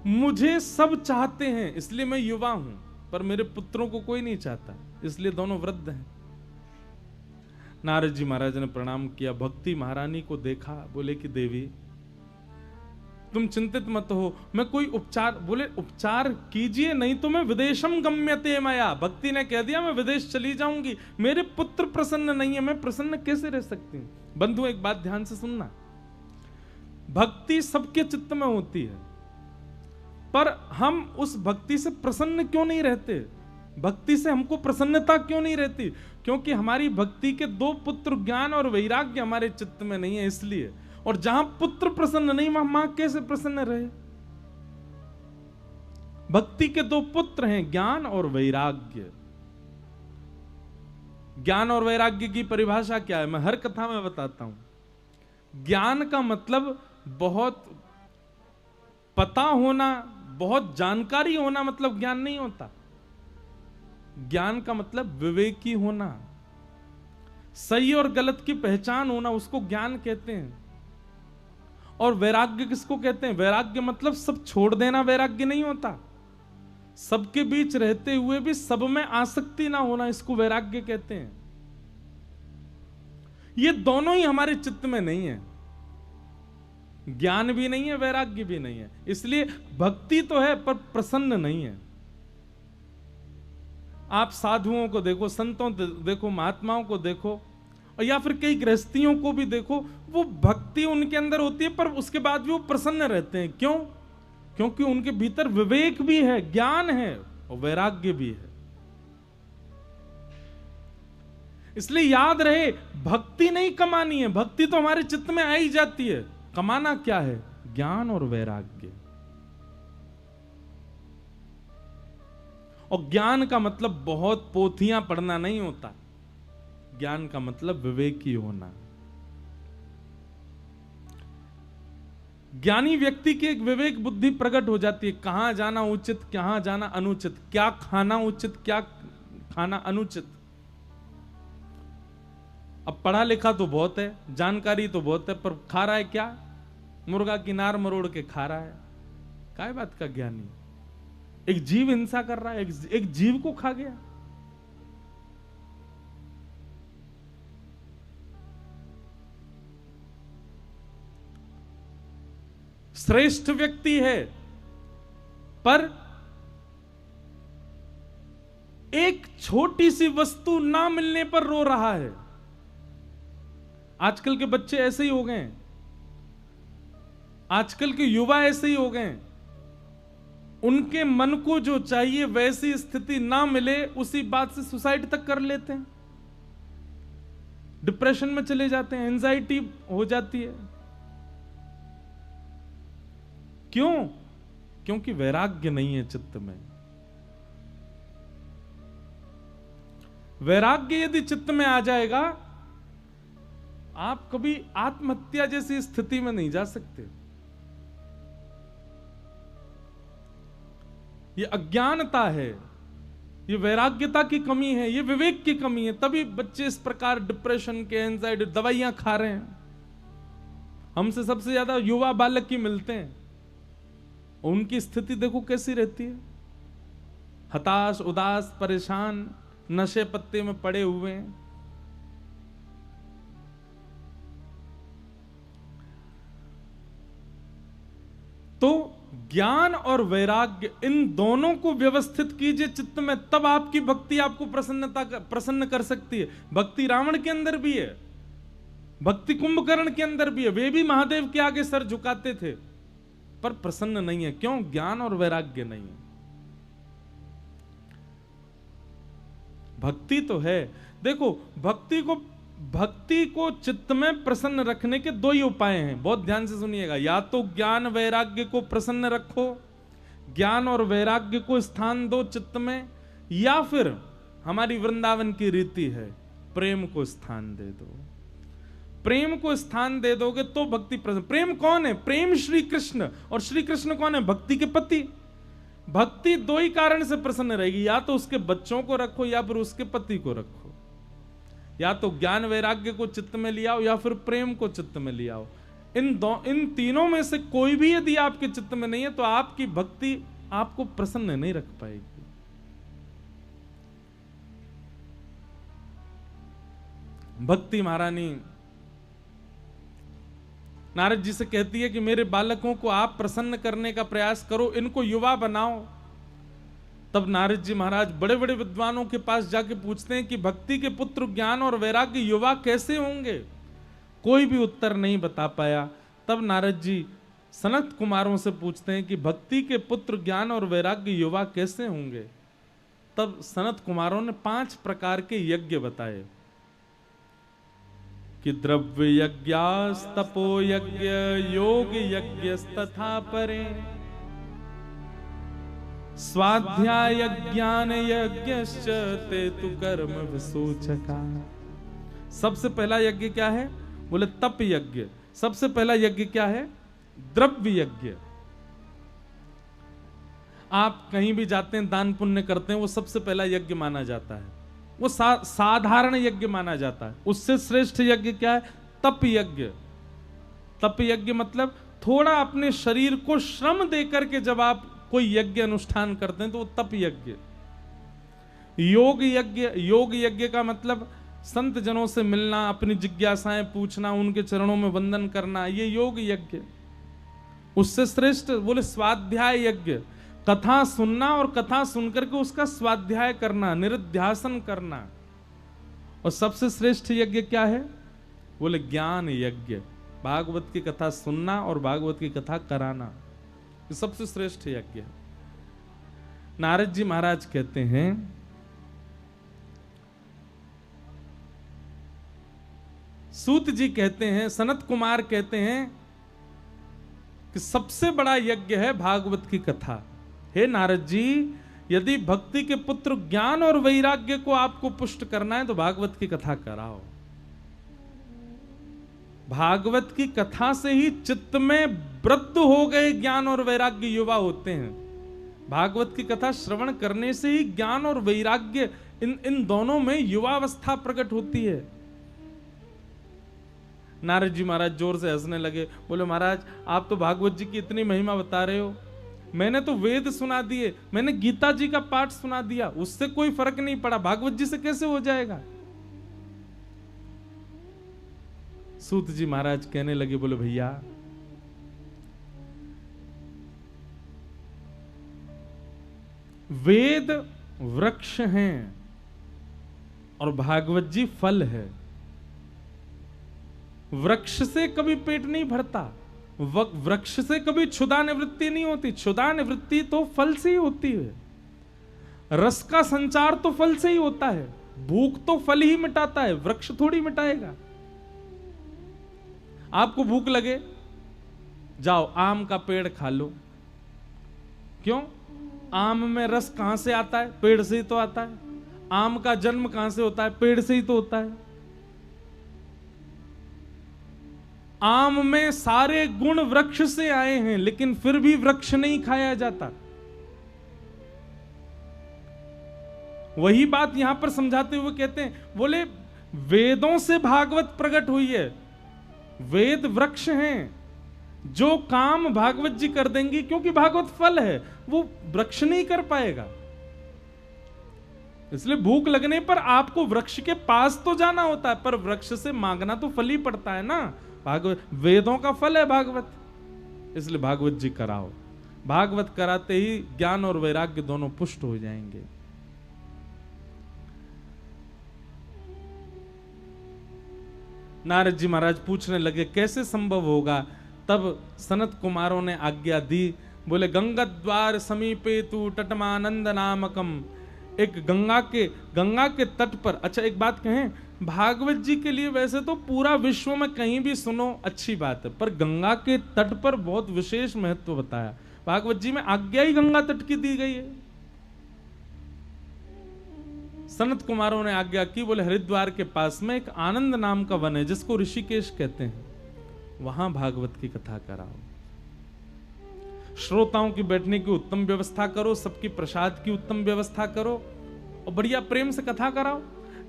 Speaker 2: मुझे सब चाहते हैं इसलिए मैं युवा हूं, पर मेरे पुत्रों को कोई नहीं चाहता, इसलिए दोनों वृद्ध हैं। नारद जी महाराज ने प्रणाम किया, भक्ति महारानी को देखा, बोले कि देवी तुम चिंतित मत हो, मैं कोई उपचार, बोले उपचार कीजिए नहीं तो मैं विदेशम गम्यते मया। भक्ति ने कह दिया मैं विदेश चली जाऊंगी, मेरे पुत्र प्रसन्न नहीं है, मैं प्रसन्न कैसे रह सकती हूं? बंधु एक बात ध्यान से सुनना, भक्ति सबके चित्त में होती है, पर हम उस भक्ति से प्रसन्न क्यों नहीं रहते? भक्ति से हमको प्रसन्नता क्यों नहीं रहती? क्योंकि हमारी भक्ति के दो पुत्र ज्ञान और वैराग्य हमारे चित्त में नहीं है, इसलिए। और जहां पुत्र प्रसन्न नहीं, वहां मां कैसे प्रसन्न रहे? भक्ति के दो पुत्र हैं, ज्ञान और वैराग्य। ज्ञान और वैराग्य की परिभाषा क्या है, मैं हर कथा में बताता हूं। ज्ञान का मतलब बहुत पता होना, बहुत जानकारी होना मतलब ज्ञान नहीं होता। ज्ञान का मतलब विवेकी होना, सही और गलत की पहचान होना, उसको ज्ञान कहते हैं। और वैराग्य किसको कहते हैं? वैराग्य मतलब सब छोड़ देना वैराग्य नहीं होता, सबके बीच रहते हुए भी सब में आसक्ति ना होना, इसको वैराग्य कहते हैं। ये दोनों ही हमारे चित्त में नहीं है, ज्ञान भी नहीं है वैराग्य भी नहीं है, इसलिए भक्ति तो है पर प्रसन्न नहीं है। आप साधुओं को देखो, संतों देखो, महात्माओं को देखो, और या फिर कई गृहस्थियों को भी देखो, वो भक्ति उनके अंदर होती है पर उसके बाद भी वो प्रसन्न रहते हैं। क्यों? क्योंकि उनके भीतर विवेक भी है, ज्ञान है और वैराग्य भी है। इसलिए याद रहे, भक्ति नहीं कमानी है, भक्ति तो हमारे चित्त में आ ही जाती है। कमाना क्या है? ज्ञान और वैराग्य। और ज्ञान का मतलब बहुत पोथियां पढ़ना नहीं होता, ज्ञान का मतलब विवेकी होना। ज्ञानी व्यक्ति की एक विवेक बुद्धि प्रकट हो जाती है, कहां जाना उचित, कहां जाना अनुचित, क्या खाना उचित, क्या खाना अनुचित। अब पढ़ा लिखा तो बहुत है, जानकारी तो बहुत है, पर खा रहा है क्या? मुर्गा किनार मरोड़ के खा रहा है। क्या बात का ज्ञानी? एक जीव हिंसा कर रहा है, एक जीव को खा गया। श्रेष्ठ व्यक्ति है पर एक छोटी सी वस्तु ना मिलने पर रो रहा है। आजकल के बच्चे ऐसे ही हो गए, आजकल के युवा ऐसे ही हो गए। उनके मन को जो चाहिए वैसी स्थिति ना मिले, उसी बात से सुसाइड तक कर लेते हैं। डिप्रेशन में चले जाते हैं, एंजाइटी हो जाती है। क्यों? क्योंकि वैराग्य नहीं है चित्त में। वैराग्य यदि चित्त में आ जाएगा, आप कभी आत्महत्या जैसी स्थिति में नहीं जा सकते। ये अज्ञानता है, ये वैराग्यता की कमी है, ये विवेक की कमी है। तभी बच्चे इस प्रकार डिप्रेशन के, एंजाइटी, दवाइयां खा रहे हैं। हमसे सबसे ज्यादा युवा बालक ही मिलते हैं, उनकी स्थिति देखो कैसी रहती है, हताश, उदास, परेशान, नशे पत्ते में पड़े हुए हैं। तो ज्ञान और वैराग्य, इन दोनों को व्यवस्थित कीजिए चित्त में, तब आपकी भक्ति आपको प्रसन्न कर सकती है। भक्ति रावण के अंदर भी है, भक्ति कुंभकर्ण के अंदर भी है। वे भी महादेव के आगे सर झुकाते थे, पर प्रसन्न नहीं है। क्यों? ज्ञान और वैराग्य नहीं है। भक्ति तो है। देखो, भक्ति को चित्त में प्रसन्न रखने के दो ही उपाय हैं, बहुत ध्यान से सुनिएगा। या तो ज्ञान वैराग्य को प्रसन्न रखो, ज्ञान और वैराग्य को स्थान दो चित्त में, या फिर हमारी वृंदावन की रीति है, प्रेम को स्थान दे दो। प्रेम को स्थान दे दोगे तो भक्ति प्रसन्न। प्रेम कौन है? प्रेम श्री कृष्ण। और श्री कृष्ण कौन है? भक्ति के पति। भक्ति दो ही कारण से प्रसन्न रहेगी, या तो उसके बच्चों को रखो या फिर उसके पति को रखो। या तो ज्ञान वैराग्य को चित्त में ले आओ या फिर प्रेम को चित्त में ले आओ। इन तीनों में से कोई भी यदि आपके चित्त में नहीं है तो आपकी भक्ति आपको प्रसन्न नहीं रख पाएगी। भक्ति महारानी नारद जी से कहती है कि मेरे बालकों को आप प्रसन्न करने का प्रयास करो, इनको युवा बनाओ। तब नारद जी महाराज बड़े बड़े विद्वानों के पास जाके पूछते हैं कि भक्ति के पुत्र ज्ञान और वैराग्य युवा कैसे होंगे? कोई भी उत्तर नहीं बता पाया। तब नारद जी सनत कुमारों से पूछते हैं कि भक्ति के पुत्र ज्ञान और वैराग्य युवा कैसे होंगे? तब सनत कुमारों ने 5 प्रकार के यज्ञ बताए कि द्रव्य यज्ञास्तपो यज्ञ, योग यज्ञस्तथा परे, स्वाध्याय ज्ञान यज्ञश्च ते तु कर्म विसूचका। सबसे पहला यज्ञ क्या है? बोले तप यज्ञ। सबसे पहला यज्ञ क्या है? द्रव्य यज्ञ। आप कहीं भी जाते हैं, दान पुण्य करते हैं, वो सबसे पहला यज्ञ माना जाता है, वो साधारण यज्ञ माना जाता है। उससे श्रेष्ठ यज्ञ क्या है? तप यज्ञ। तप यज्ञ मतलब थोड़ा अपने शरीर को श्रम देकर के जब आप कोई यज्ञ अनुष्ठान करते हैं तो वो तप यज्ञ। योग यज्ञ, योग यज्ञ का मतलब संत जनों से मिलना, अपनी जिज्ञासाएं पूछना, उनके चरणों में वंदन करना, ये योग यज्ञ। उससे श्रेष्ठ बोले स्वाध्याय यज्ञ, कथा सुनना और कथा सुनकर के उसका स्वाध्याय करना, निरुध्यासन करना। और सबसे श्रेष्ठ यज्ञ क्या है? बोले ज्ञान यज्ञ, भागवत की कथा सुनना और भागवत की कथा कराना, ये सबसे श्रेष्ठ यज्ञ है। नारद जी महाराज कहते हैं सूत जी कहते हैं, सनत कुमार कहते हैं कि सबसे बड़ा यज्ञ है भागवत की कथा। हे नारद जी, यदि भक्ति के पुत्र ज्ञान और वैराग्य को आपको पुष्ट करना है तो भागवत की कथा कराओ। भागवत की कथा से ही चित्त में वृद्ध हो गए ज्ञान और वैराग्य युवा होते हैं। भागवत की कथा श्रवण करने से ही ज्ञान और वैराग्य इन दोनों में युवावस्था प्रकट होती है। नारद जी महाराज जोर से हंसने लगे, बोले महाराज आप तो भागवत जी की इतनी महिमा बता रहे हो, मैंने तो वेद सुना दिए, मैंने गीता जी का पाठ सुना दिया, उससे कोई फर्क नहीं पड़ा, भागवत जी से कैसे हो जाएगा? सूत जी महाराज कहने लगे, बोले भैया वेद वृक्ष हैं और भागवत जी फल है। वृक्ष से कभी पेट नहीं भरता, वृक्ष से कभी क्षुधा निवृत्ति नहीं होती। क्षुधा निवृत्ति तो फल से ही होती है, रस का संचार तो फल से ही होता है। भूख तो फल ही मिटाता है, वृक्ष थोड़ी मिटाएगा। आपको भूख लगे, जाओ आम का पेड़ खा लो। क्यों? आम में रस कहां से आता है? पेड़ से ही तो आता है। आम का जन्म कहां से होता है? पेड़ से ही तो होता है। आम में सारे गुण वृक्ष से आए हैं, लेकिन फिर भी वृक्ष नहीं खाया जाता। वही बात यहां पर समझाते हुए कहते हैं, बोले वेदों से भागवत प्रकट हुई है। वेद वृक्ष हैं, जो काम भागवत जी कर देंगी, क्योंकि भागवत फल है, वो वृक्ष नहीं कर पाएगा। इसलिए भूख लगने पर आपको वृक्ष के पास तो जाना होता है, पर वृक्ष से मांगना तो फल ही पड़ता है ना। भागवत वेदों का फल है भागवत, इसलिए भागवत जी कराओ। भागवत कराते ही ज्ञान और वैराग्य दोनों पुष्ट हो जाएंगे। नारद जी महाराज पूछने लगे कैसे संभव होगा। तब सनत कुमारों ने आज्ञा दी, बोले गंगा द्वार समीपे तु तटमानंद नामकम। एक गंगा के तट पर। अच्छा एक बात कहें, भागवत जी के लिए वैसे तो पूरा विश्व में कहीं भी सुनो अच्छी बात है, पर गंगा के तट पर बहुत विशेष महत्व बताया। भागवत जी में आज्ञा ही गंगा तट की दी गई है। सनत कुमारों ने आज्ञा की, बोले हरिद्वार के पास में एक आनंद नाम का वन है, जिसको ऋषिकेश कहते हैं, वहां भागवत की कथा कराओ। श्रोताओं की बैठने की उत्तम व्यवस्था करो, सबकी प्रसाद की उत्तम व्यवस्था करो और बढ़िया प्रेम से कथा कराओ।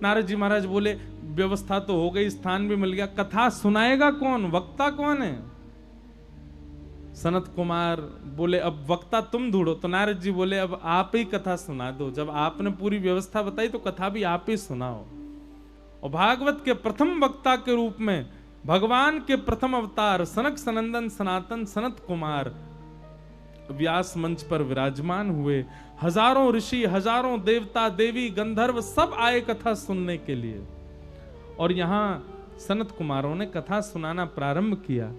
Speaker 2: नारद जी महाराज बोले व्यवस्था तो हो गई, स्थान भी मिल गया, कथा सुनाएगा कौन? वक्ता कौन है? सनत कुमार बोले अब वक्ता तुम ढूंढो। तो नारद जी बोले अब आप ही कथा सुना दो। जब आपने पूरी व्यवस्था बताई तो कथा भी आप ही सुनाओ। और भागवत के प्रथम वक्ता के रूप में भगवान के प्रथम अवतार सनक सनंदन सनातन सनत कुमार व्यास मंच पर विराजमान हुए। हजारों ऋषि, हजारों देवता देवी गंधर्व सब आए कथा सुनने के लिए। और यहां सनत कुमारों ने कथा सुनाना प्रारंभ किया।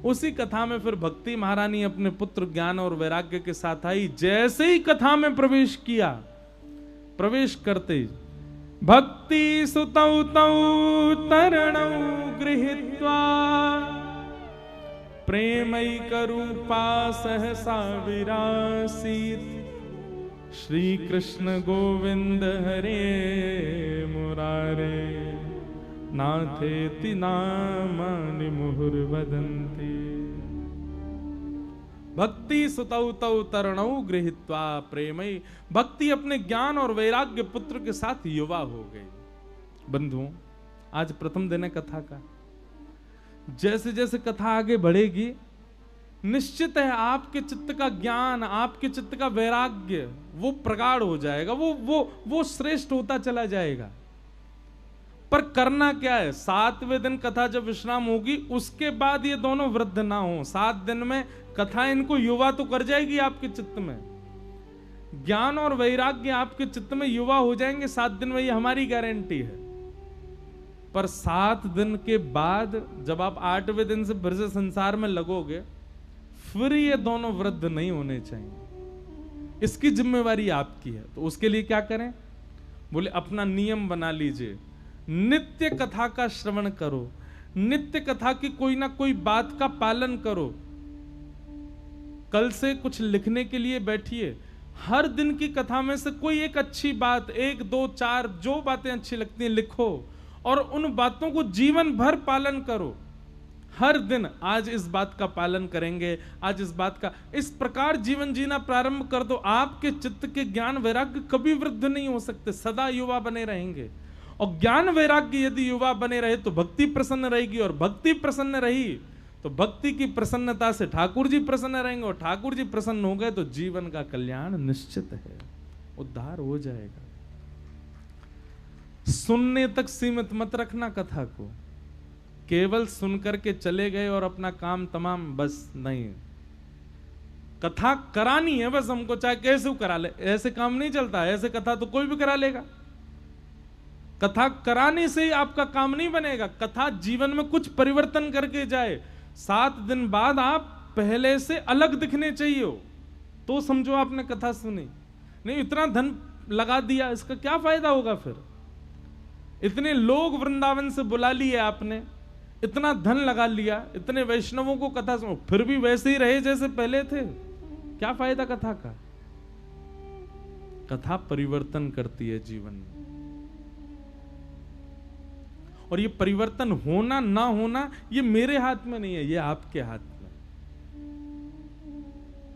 Speaker 2: उसी कथा में फिर भक्ति महारानी अपने पुत्र ज्ञान और वैराग्य के साथ आई। जैसे ही कथा में प्रवेश किया, प्रवेश करते भक्ति सुतौ तौ तरणौ गृहीत्वा प्रेमैक रूपा सहसा विरासीत। श्री कृष्ण गोविंद हरे मुरारे नाथेति नामानि मुहुर्वदन्ति। भक्ति सुतौ तौ तरणौ गृहीत्वा प्रेमई। भक्ति अपने ज्ञान और वैराग्य पुत्र के साथ युवा हो गई। बंधुओं, आज प्रथम दिन है कथा का। जैसे जैसे कथा आगे बढ़ेगी, निश्चित है आपके चित्त का ज्ञान, आपके चित्त का वैराग्य वो प्रगाढ़ हो जाएगा, वो श्रेष्ठ होता चला जाएगा। पर करना क्या है? 7वें दिन कथा जब विश्राम होगी, उसके बाद ये दोनों वृद्ध ना हो। 7 दिन में कथा इनको युवा तो कर जाएगी आपके चित्त में, ज्ञान और वैराग्य आपके चित्त में युवा हो जाएंगे 7 दिन में, ये हमारी गारंटी है। पर 7 दिन के बाद जब आप 8वें दिन से फिर से संसार में लगोगे, फिर ये दोनों वृद्ध नहीं होने चाहिए। इसकी जिम्मेवारी आपकी है। तो उसके लिए क्या करें? बोले अपना नियम बना लीजिए, नित्य कथा का श्रवण करो, नित्य कथा की कोई ना कोई बात का पालन करो। कल से कुछ लिखने के लिए बैठिए, हर दिन की कथा में से कोई एक अच्छी बात, 1 2 4 जो बातें अच्छी लगती हैं लिखो और उन बातों को जीवन भर पालन करो। हर दिन आज इस बात का पालन करेंगे, आज इस बात का, इस प्रकार जीवन जीना प्रारंभ कर दो। आपके चित्त के ज्ञान वैराग्य कभी वृद्ध नहीं हो सकते, सदा युवा बने रहेंगे। और ज्ञान वैराग्य यदि युवा बने रहे तो भक्ति प्रसन्न रहेगी, और भक्ति प्रसन्न रही तो भक्ति की प्रसन्नता से ठाकुर जी प्रसन्न रहेंगे, और ठाकुर जी प्रसन्न हो गए तो जीवन का कल्याण निश्चित है, उद्धार हो जाएगा। सुनने तक सीमित मत रखना कथा को, केवल सुनकर के चले गए और अपना काम तमाम, बस नहीं। कथा करानी है बस हमको, चाहे कैसे करा ले, ऐसे काम नहीं चलता। ऐसे कथा तो कोई भी करा लेगा। कथा कराने से ही आपका काम नहीं बनेगा, कथा जीवन में कुछ परिवर्तन करके जाए। 7 दिन बाद आप पहले से अलग दिखने चाहिए हो तो समझो आपने कथा सुनी। नहीं इतना धन लगा दिया, इसका क्या फायदा होगा फिर? इतने लोग वृंदावन से बुला लिए आपने, इतना धन लगा लिया, इतने वैष्णवों को कथा सुनो, फिर भी वैसे ही रहे जैसे पहले थे। क्या फायदा कथा का? कथा परिवर्तन करती है जीवन में, और ये परिवर्तन होना ना होना ये मेरे हाथ में नहीं है, ये आपके हाथ में।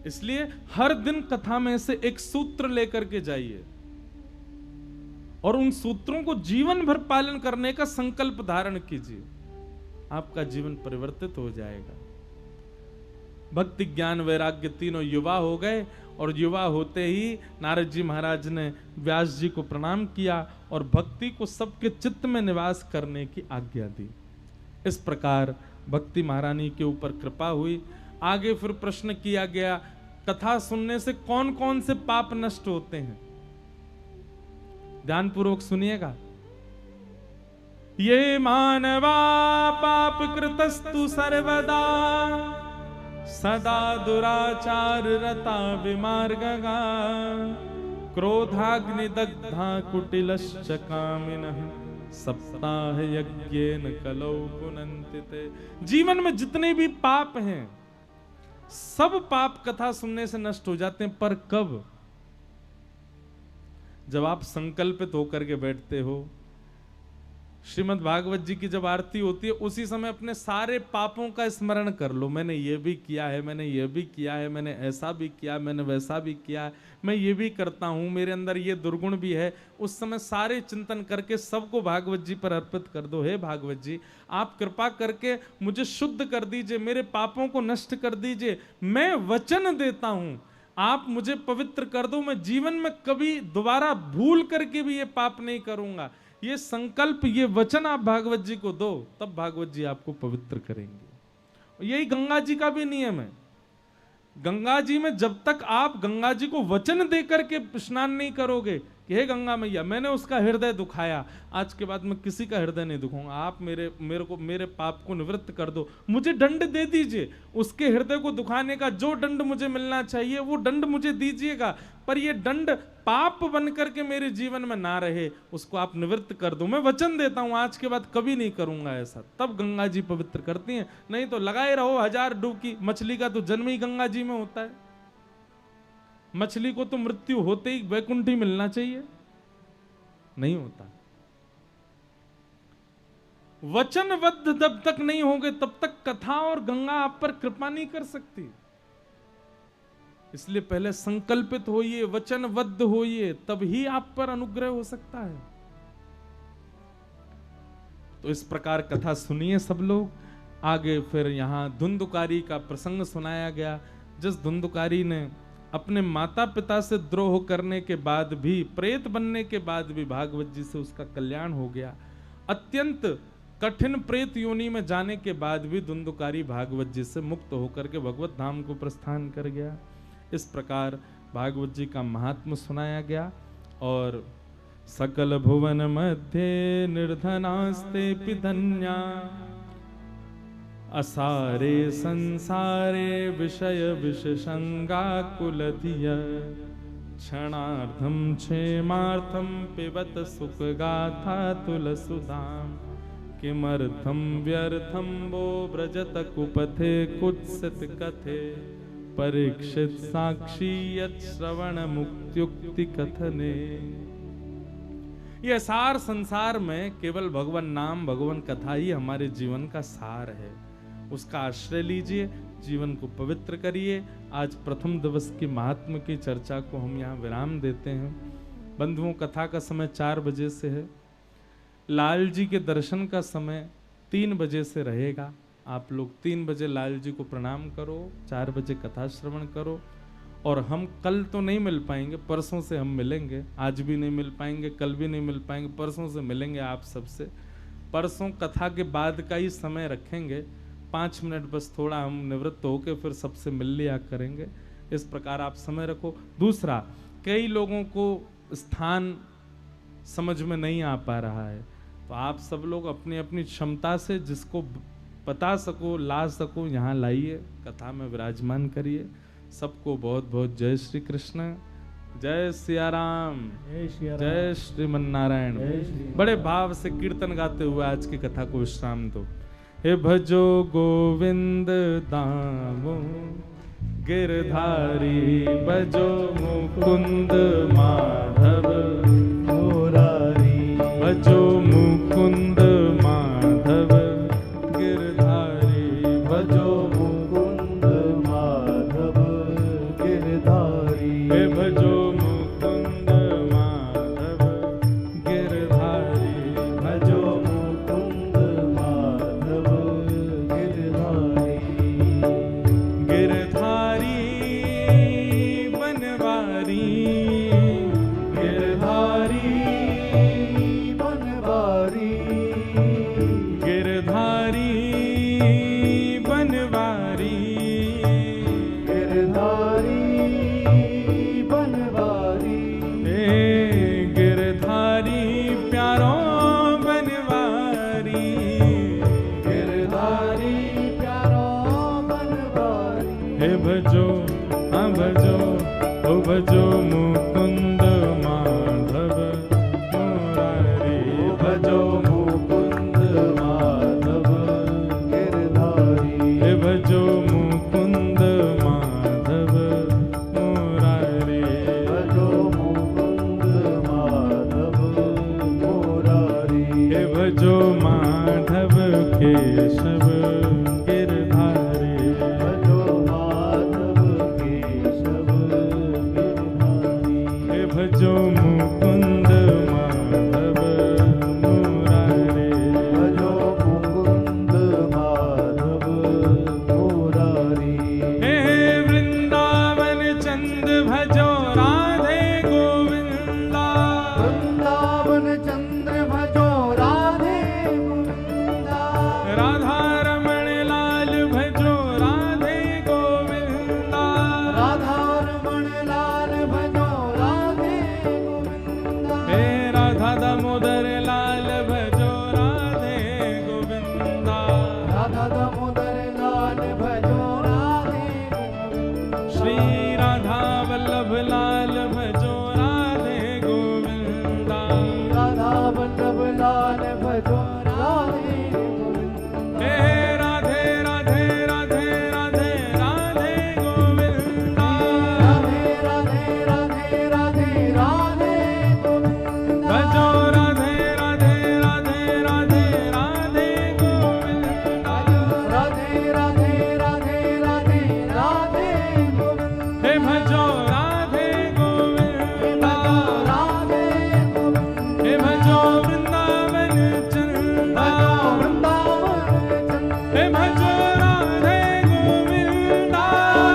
Speaker 2: इसलिए हर दिन कथा में से एक सूत्र लेकर के जाइए और उन सूत्रों को जीवन भर पालन करने का संकल्प धारण कीजिए, आपका जीवन परिवर्तित हो जाएगा। भक्ति ज्ञान वैराग्य तीनों युवा हो गए, और युवा होते ही नारद जी महाराज ने व्यास जी को प्रणाम किया और भक्ति को सबके चित्त में निवास करने की आज्ञा दी। इस प्रकार भक्ति महारानी के ऊपर कृपा हुई। आगे फिर प्रश्न किया गया, कथा सुनने से कौन कौन से पाप नष्ट होते हैं? ध्यानपूर्वक सुनिएगा। ये मानवा पाप कृतस्तु सर्वदा सदा दुराचार रता विमार्गगा क्रोधाग्निदग्धा कुटिलश्च कामिनः सप्ताह यज्ञेन कलौ पुनन्तिते। जीवन में जितने भी पाप हैं सब पाप कथा सुनने से नष्ट हो जाते हैं, पर कब? जब आप संकल्पित होकर के बैठते हो। श्रीमद् भागवत जी की जब आरती होती है उसी समय अपने सारे पापों का स्मरण कर लो। मैंने ये भी किया है, मैंने ये भी किया है, मैंने ऐसा भी किया, मैंने वैसा भी किया है, मैं ये भी करता हूं, मेरे अंदर ये दुर्गुण भी है। उस समय सारे चिंतन करके सबको भागवत जी पर अर्पित कर दो। हे भागवत जी, आप कृपा करके मुझे शुद्ध कर दीजिए, मेरे पापों को नष्ट कर दीजिए। मैं वचन देता हूं, आप मुझे पवित्र कर दो, मैं जीवन में कभी दोबारा भूल करके भी ये पाप नहीं करूंगा। ये संकल्प, ये वचन आप भागवत जी को दो, तब भागवत जी आपको पवित्र करेंगे। यही गंगा जी का भी नियम है। गंगा जी में जब तक आप गंगा जी को वचन देकर के स्नान नहीं करोगे कि हे गंगा मैया, मैंने उसका हृदय दुखाया, आज के बाद मैं किसी का हृदय नहीं दुखाऊंगा, आप मेरे पाप को निवृत्त कर दो, मुझे दंड दे दीजिए। उसके हृदय को दुखाने का जो दंड मुझे मिलना चाहिए वो दंड मुझे दीजिएगा, पर ये दंड पाप बन करके मेरे जीवन में ना रहे, उसको आप निवृत्त कर दो। मैं वचन देता हूं आज के बाद कभी नहीं करूंगा ऐसा। तब गंगा जी पवित्र करती हैं, नहीं तो लगाए रहो 1000 डुबकी। मछली का तो जन्म ही गंगा जी में होता है। मछली को तो मृत्यु होते ही वैकुंठ ही मिलना चाहिए, नहीं होता। वचनबद्ध जब तक नहीं होंगे तब तक कथा और गंगा आप पर कृपा नहीं कर सकती। इसलिए पहले संकल्पित होइए, वचनबद्ध होइए, तब ही आप पर अनुग्रह हो सकता है। तो इस प्रकार कथा सुनिए सब लोग। आगे फिर यहां धुंधुकारी का प्रसंग सुनाया गया, जिस धुंधुकारी ने अपने माता पिता से द्रोह करने के बाद भी, प्रेत बनने के बाद भी भागवत जी से उसका कल्याण हो गया। अत्यंत कठिन प्रेत योनि में जाने के बाद भी धुंधुकारी भागवत जी से मुक्त होकर के भगवत धाम को प्रस्थान कर गया। इस प्रकार भागवत जी का महात्म्य सुनाया गया। और सकल भुवन मध्य निर्धनास्ते पिधन्या असारे संसारे विषय विषसंगा कुलधिया क्षणार्धम क्षेमार्थम पिबत सुख गाथा तुलसुधाम किमर्थम व्यर्थम वो व्रजत कुपथे कुत्सित कथे परीक्षित साक्षी यत् श्रवण मुक्त्युक्ति कथने। यह सार संसार में केवल भगवान नाम, भगवान कथा ही हमारे जीवन का सार है। उसका आश्रय लीजिए, जीवन को पवित्र करिए। आज प्रथम दिवस की महात्म्य की चर्चा को हम यहाँ विराम देते हैं। बंधुओं, कथा का समय 4 बजे से है। लाल जी के दर्शन का समय 3 बजे से रहेगा। आप लोग 3 बजे लाल जी को प्रणाम करो, 4 बजे कथा श्रवण करो। और हम कल तो नहीं मिल पाएंगे, परसों से हम मिलेंगे। आज भी नहीं मिल पाएंगे, कल भी नहीं मिल पाएंगे, परसों से मिलेंगे आप सबसे। परसों कथा के बाद का ही समय रखेंगे, 5 मिनट बस, थोड़ा हम निवृत्त होकर फिर सबसे मिल लिया करेंगे। इस प्रकार आप समय रखो। दूसरा, कई लोगों को स्थान समझ में नहीं आ पा रहा है, तो आप सब लोग अपनी अपनी क्षमता से जिसको बता सको, ला सको, यहाँ लाइए, कथा में विराजमान करिए। सबको बहुत बहुत जय श्री कृष्ण। जय सिया राम,
Speaker 3: जय श्री राम।
Speaker 2: जय श्रीमन नारायण।
Speaker 3: जय श्री
Speaker 2: बड़े भाव से कीर्तन गाते हुए आज की कथा को विश्राम दो। हे भजो गोविंद दामो गिरधारी, भजो मुकुंद माधव
Speaker 3: मुरारी,
Speaker 2: भजो मुकुंद माधव गिरधारी,
Speaker 3: भजो मुकुंद माधव गिरधारी।
Speaker 2: हे भजो मुकुंद माधव गिरधारी,
Speaker 3: भजो मुकुंद माधव गिरधारी।
Speaker 2: गिरधारी बनवारी,
Speaker 3: गिरधारी बनवारी,
Speaker 2: गिरधारी बनवारी,
Speaker 3: गिरधारी बनवारी।
Speaker 2: हे गिरधारी प्यारो बनवारी,
Speaker 3: गिरधारी प्यारो बनवारी।
Speaker 2: हे भजो हाँ भजो ओ भजो मुकुंद माधव मुरारी,
Speaker 3: भजो मुकुंद माधव गिरधारी।
Speaker 2: हे भजो मुकुंद माधव मुरारी,
Speaker 3: भजो मुकुंद माधव मुरारी।
Speaker 2: हे भजो माधव केशव गिरधारी,
Speaker 3: भजो माधव केशव गिरधारी।
Speaker 2: हे भजो मुकुंद माधव मुरारी,
Speaker 3: भजो मुकुंद माधव मुरारी।
Speaker 2: हे वृंदावन चंद भजो राधे गोविंदा,
Speaker 3: वृंदावन चंद्र भजो राधे गोविंदा।
Speaker 2: राधा रमण लाल भजो राधे गोविंदा,
Speaker 3: राधा रमण लाल भजो राधे गोविंदा।
Speaker 2: हे राधा दामोदर लाल भजो राधे गोविंदा,
Speaker 3: राधा दामोदर लाल भजो राधे गोविंदा।
Speaker 2: श्री राधा वल्लभ लाल भजो राधे गोविंदा,
Speaker 3: राधा वल्लभ लाल भजो राधे गोविंदा।
Speaker 2: हे राधे राधे राधे राधे राधे गोविंदा,
Speaker 3: राधे राधे राधे राधे राधे गोविंदा।
Speaker 2: भजो राधे राधे राधे राधे राधे गोविंदा,
Speaker 3: राधे राधे राधे राधे राधे गोविंदा।
Speaker 2: हे भजो राधे गोविंदा,
Speaker 3: राधे गोविंदा।
Speaker 2: हे भजो वृंदावन चंदा,
Speaker 3: भजो वृंदावन चंद्र।
Speaker 2: हे भजो राधे गोविंदा,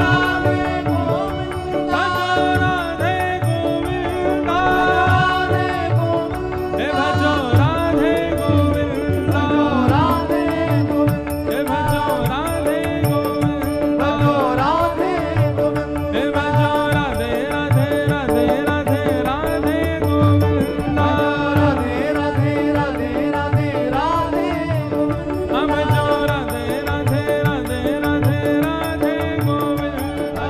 Speaker 3: राधे गोविंदा।
Speaker 2: भजो राधे गोविंदा,
Speaker 3: राधे गोविंदा।
Speaker 2: हे भजो राधे गोविंदा,
Speaker 3: राधे गोविंदा।
Speaker 2: हे भजो राधे गोविंदा,
Speaker 3: भजो राधे गोविंदा।
Speaker 2: हे भजो राधे राधे राधे राधे राधे गोविंदा,
Speaker 3: राधे राधे राधे राधे राधे गोविंदा।
Speaker 2: हम भजो राधे राधे राधे राधे राधे गोविंदा।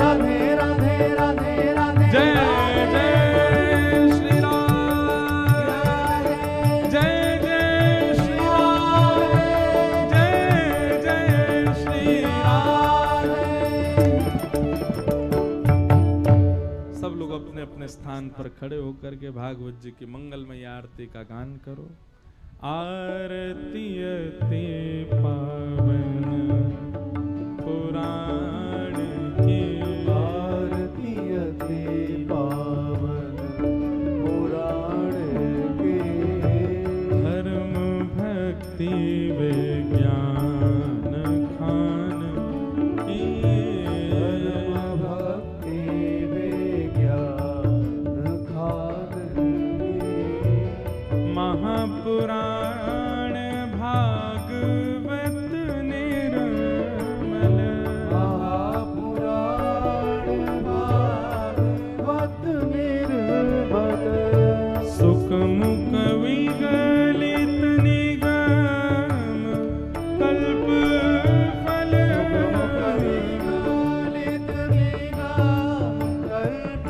Speaker 3: राधे राधे राधे राधे
Speaker 2: जय जय श्री राम, जय जय श्री राम, जय जय श्री राम। सब लोग अपने अपने स्थान पर खड़े होकर के भागवत जी की मंगलमय आरती का गान करो। आरती अति पावन पुराण की,
Speaker 3: आरती अति पावन पुराण के।
Speaker 2: धर्म भक्ति विज्ञान खान की,
Speaker 3: धर्म भक्ति विज्ञान खान के।
Speaker 2: महापुराण भागवत निर्मल,
Speaker 3: महापुराण भागवत निर्मल।
Speaker 2: सुख मुख विगलित निगम कल्प फल,
Speaker 3: विगलित निगम कल्प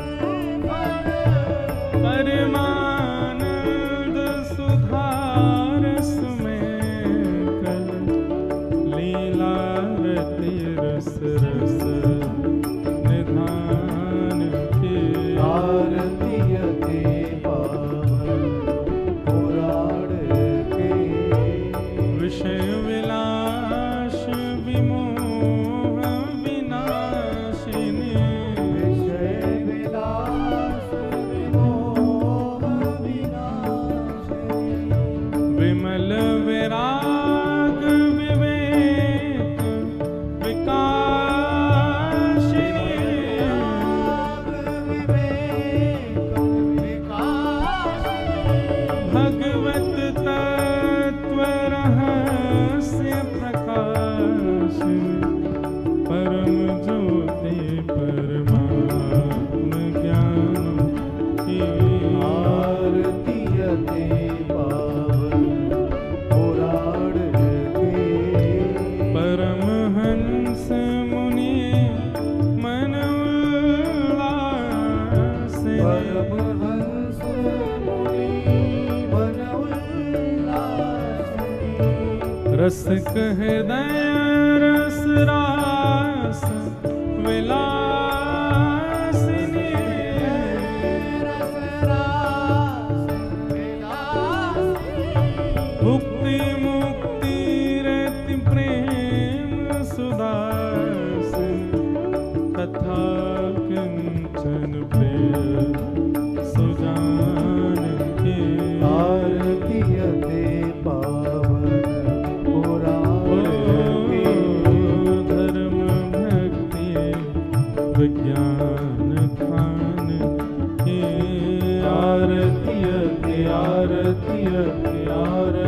Speaker 2: विमल विराग विवेक विकासिनी भगवत तत्व रहस्य प्रकाश परम ज्योति परमात्म ज्ञान की
Speaker 3: आरती अति पावन पुराण के
Speaker 2: परमहंस मुनि मन उल्लास
Speaker 3: परमहंस मुनि मन उल्लासिनी
Speaker 2: रस हृदय रस रास विलासिनी भुक्ति मुक्ति रति प्रेम सुदास कथा किंचन प्रिय सुजान के
Speaker 3: आरती अति पावन पुराण के
Speaker 2: धर्म भक्ति विज्ञान खान के
Speaker 3: आरती अति आरती अति आरती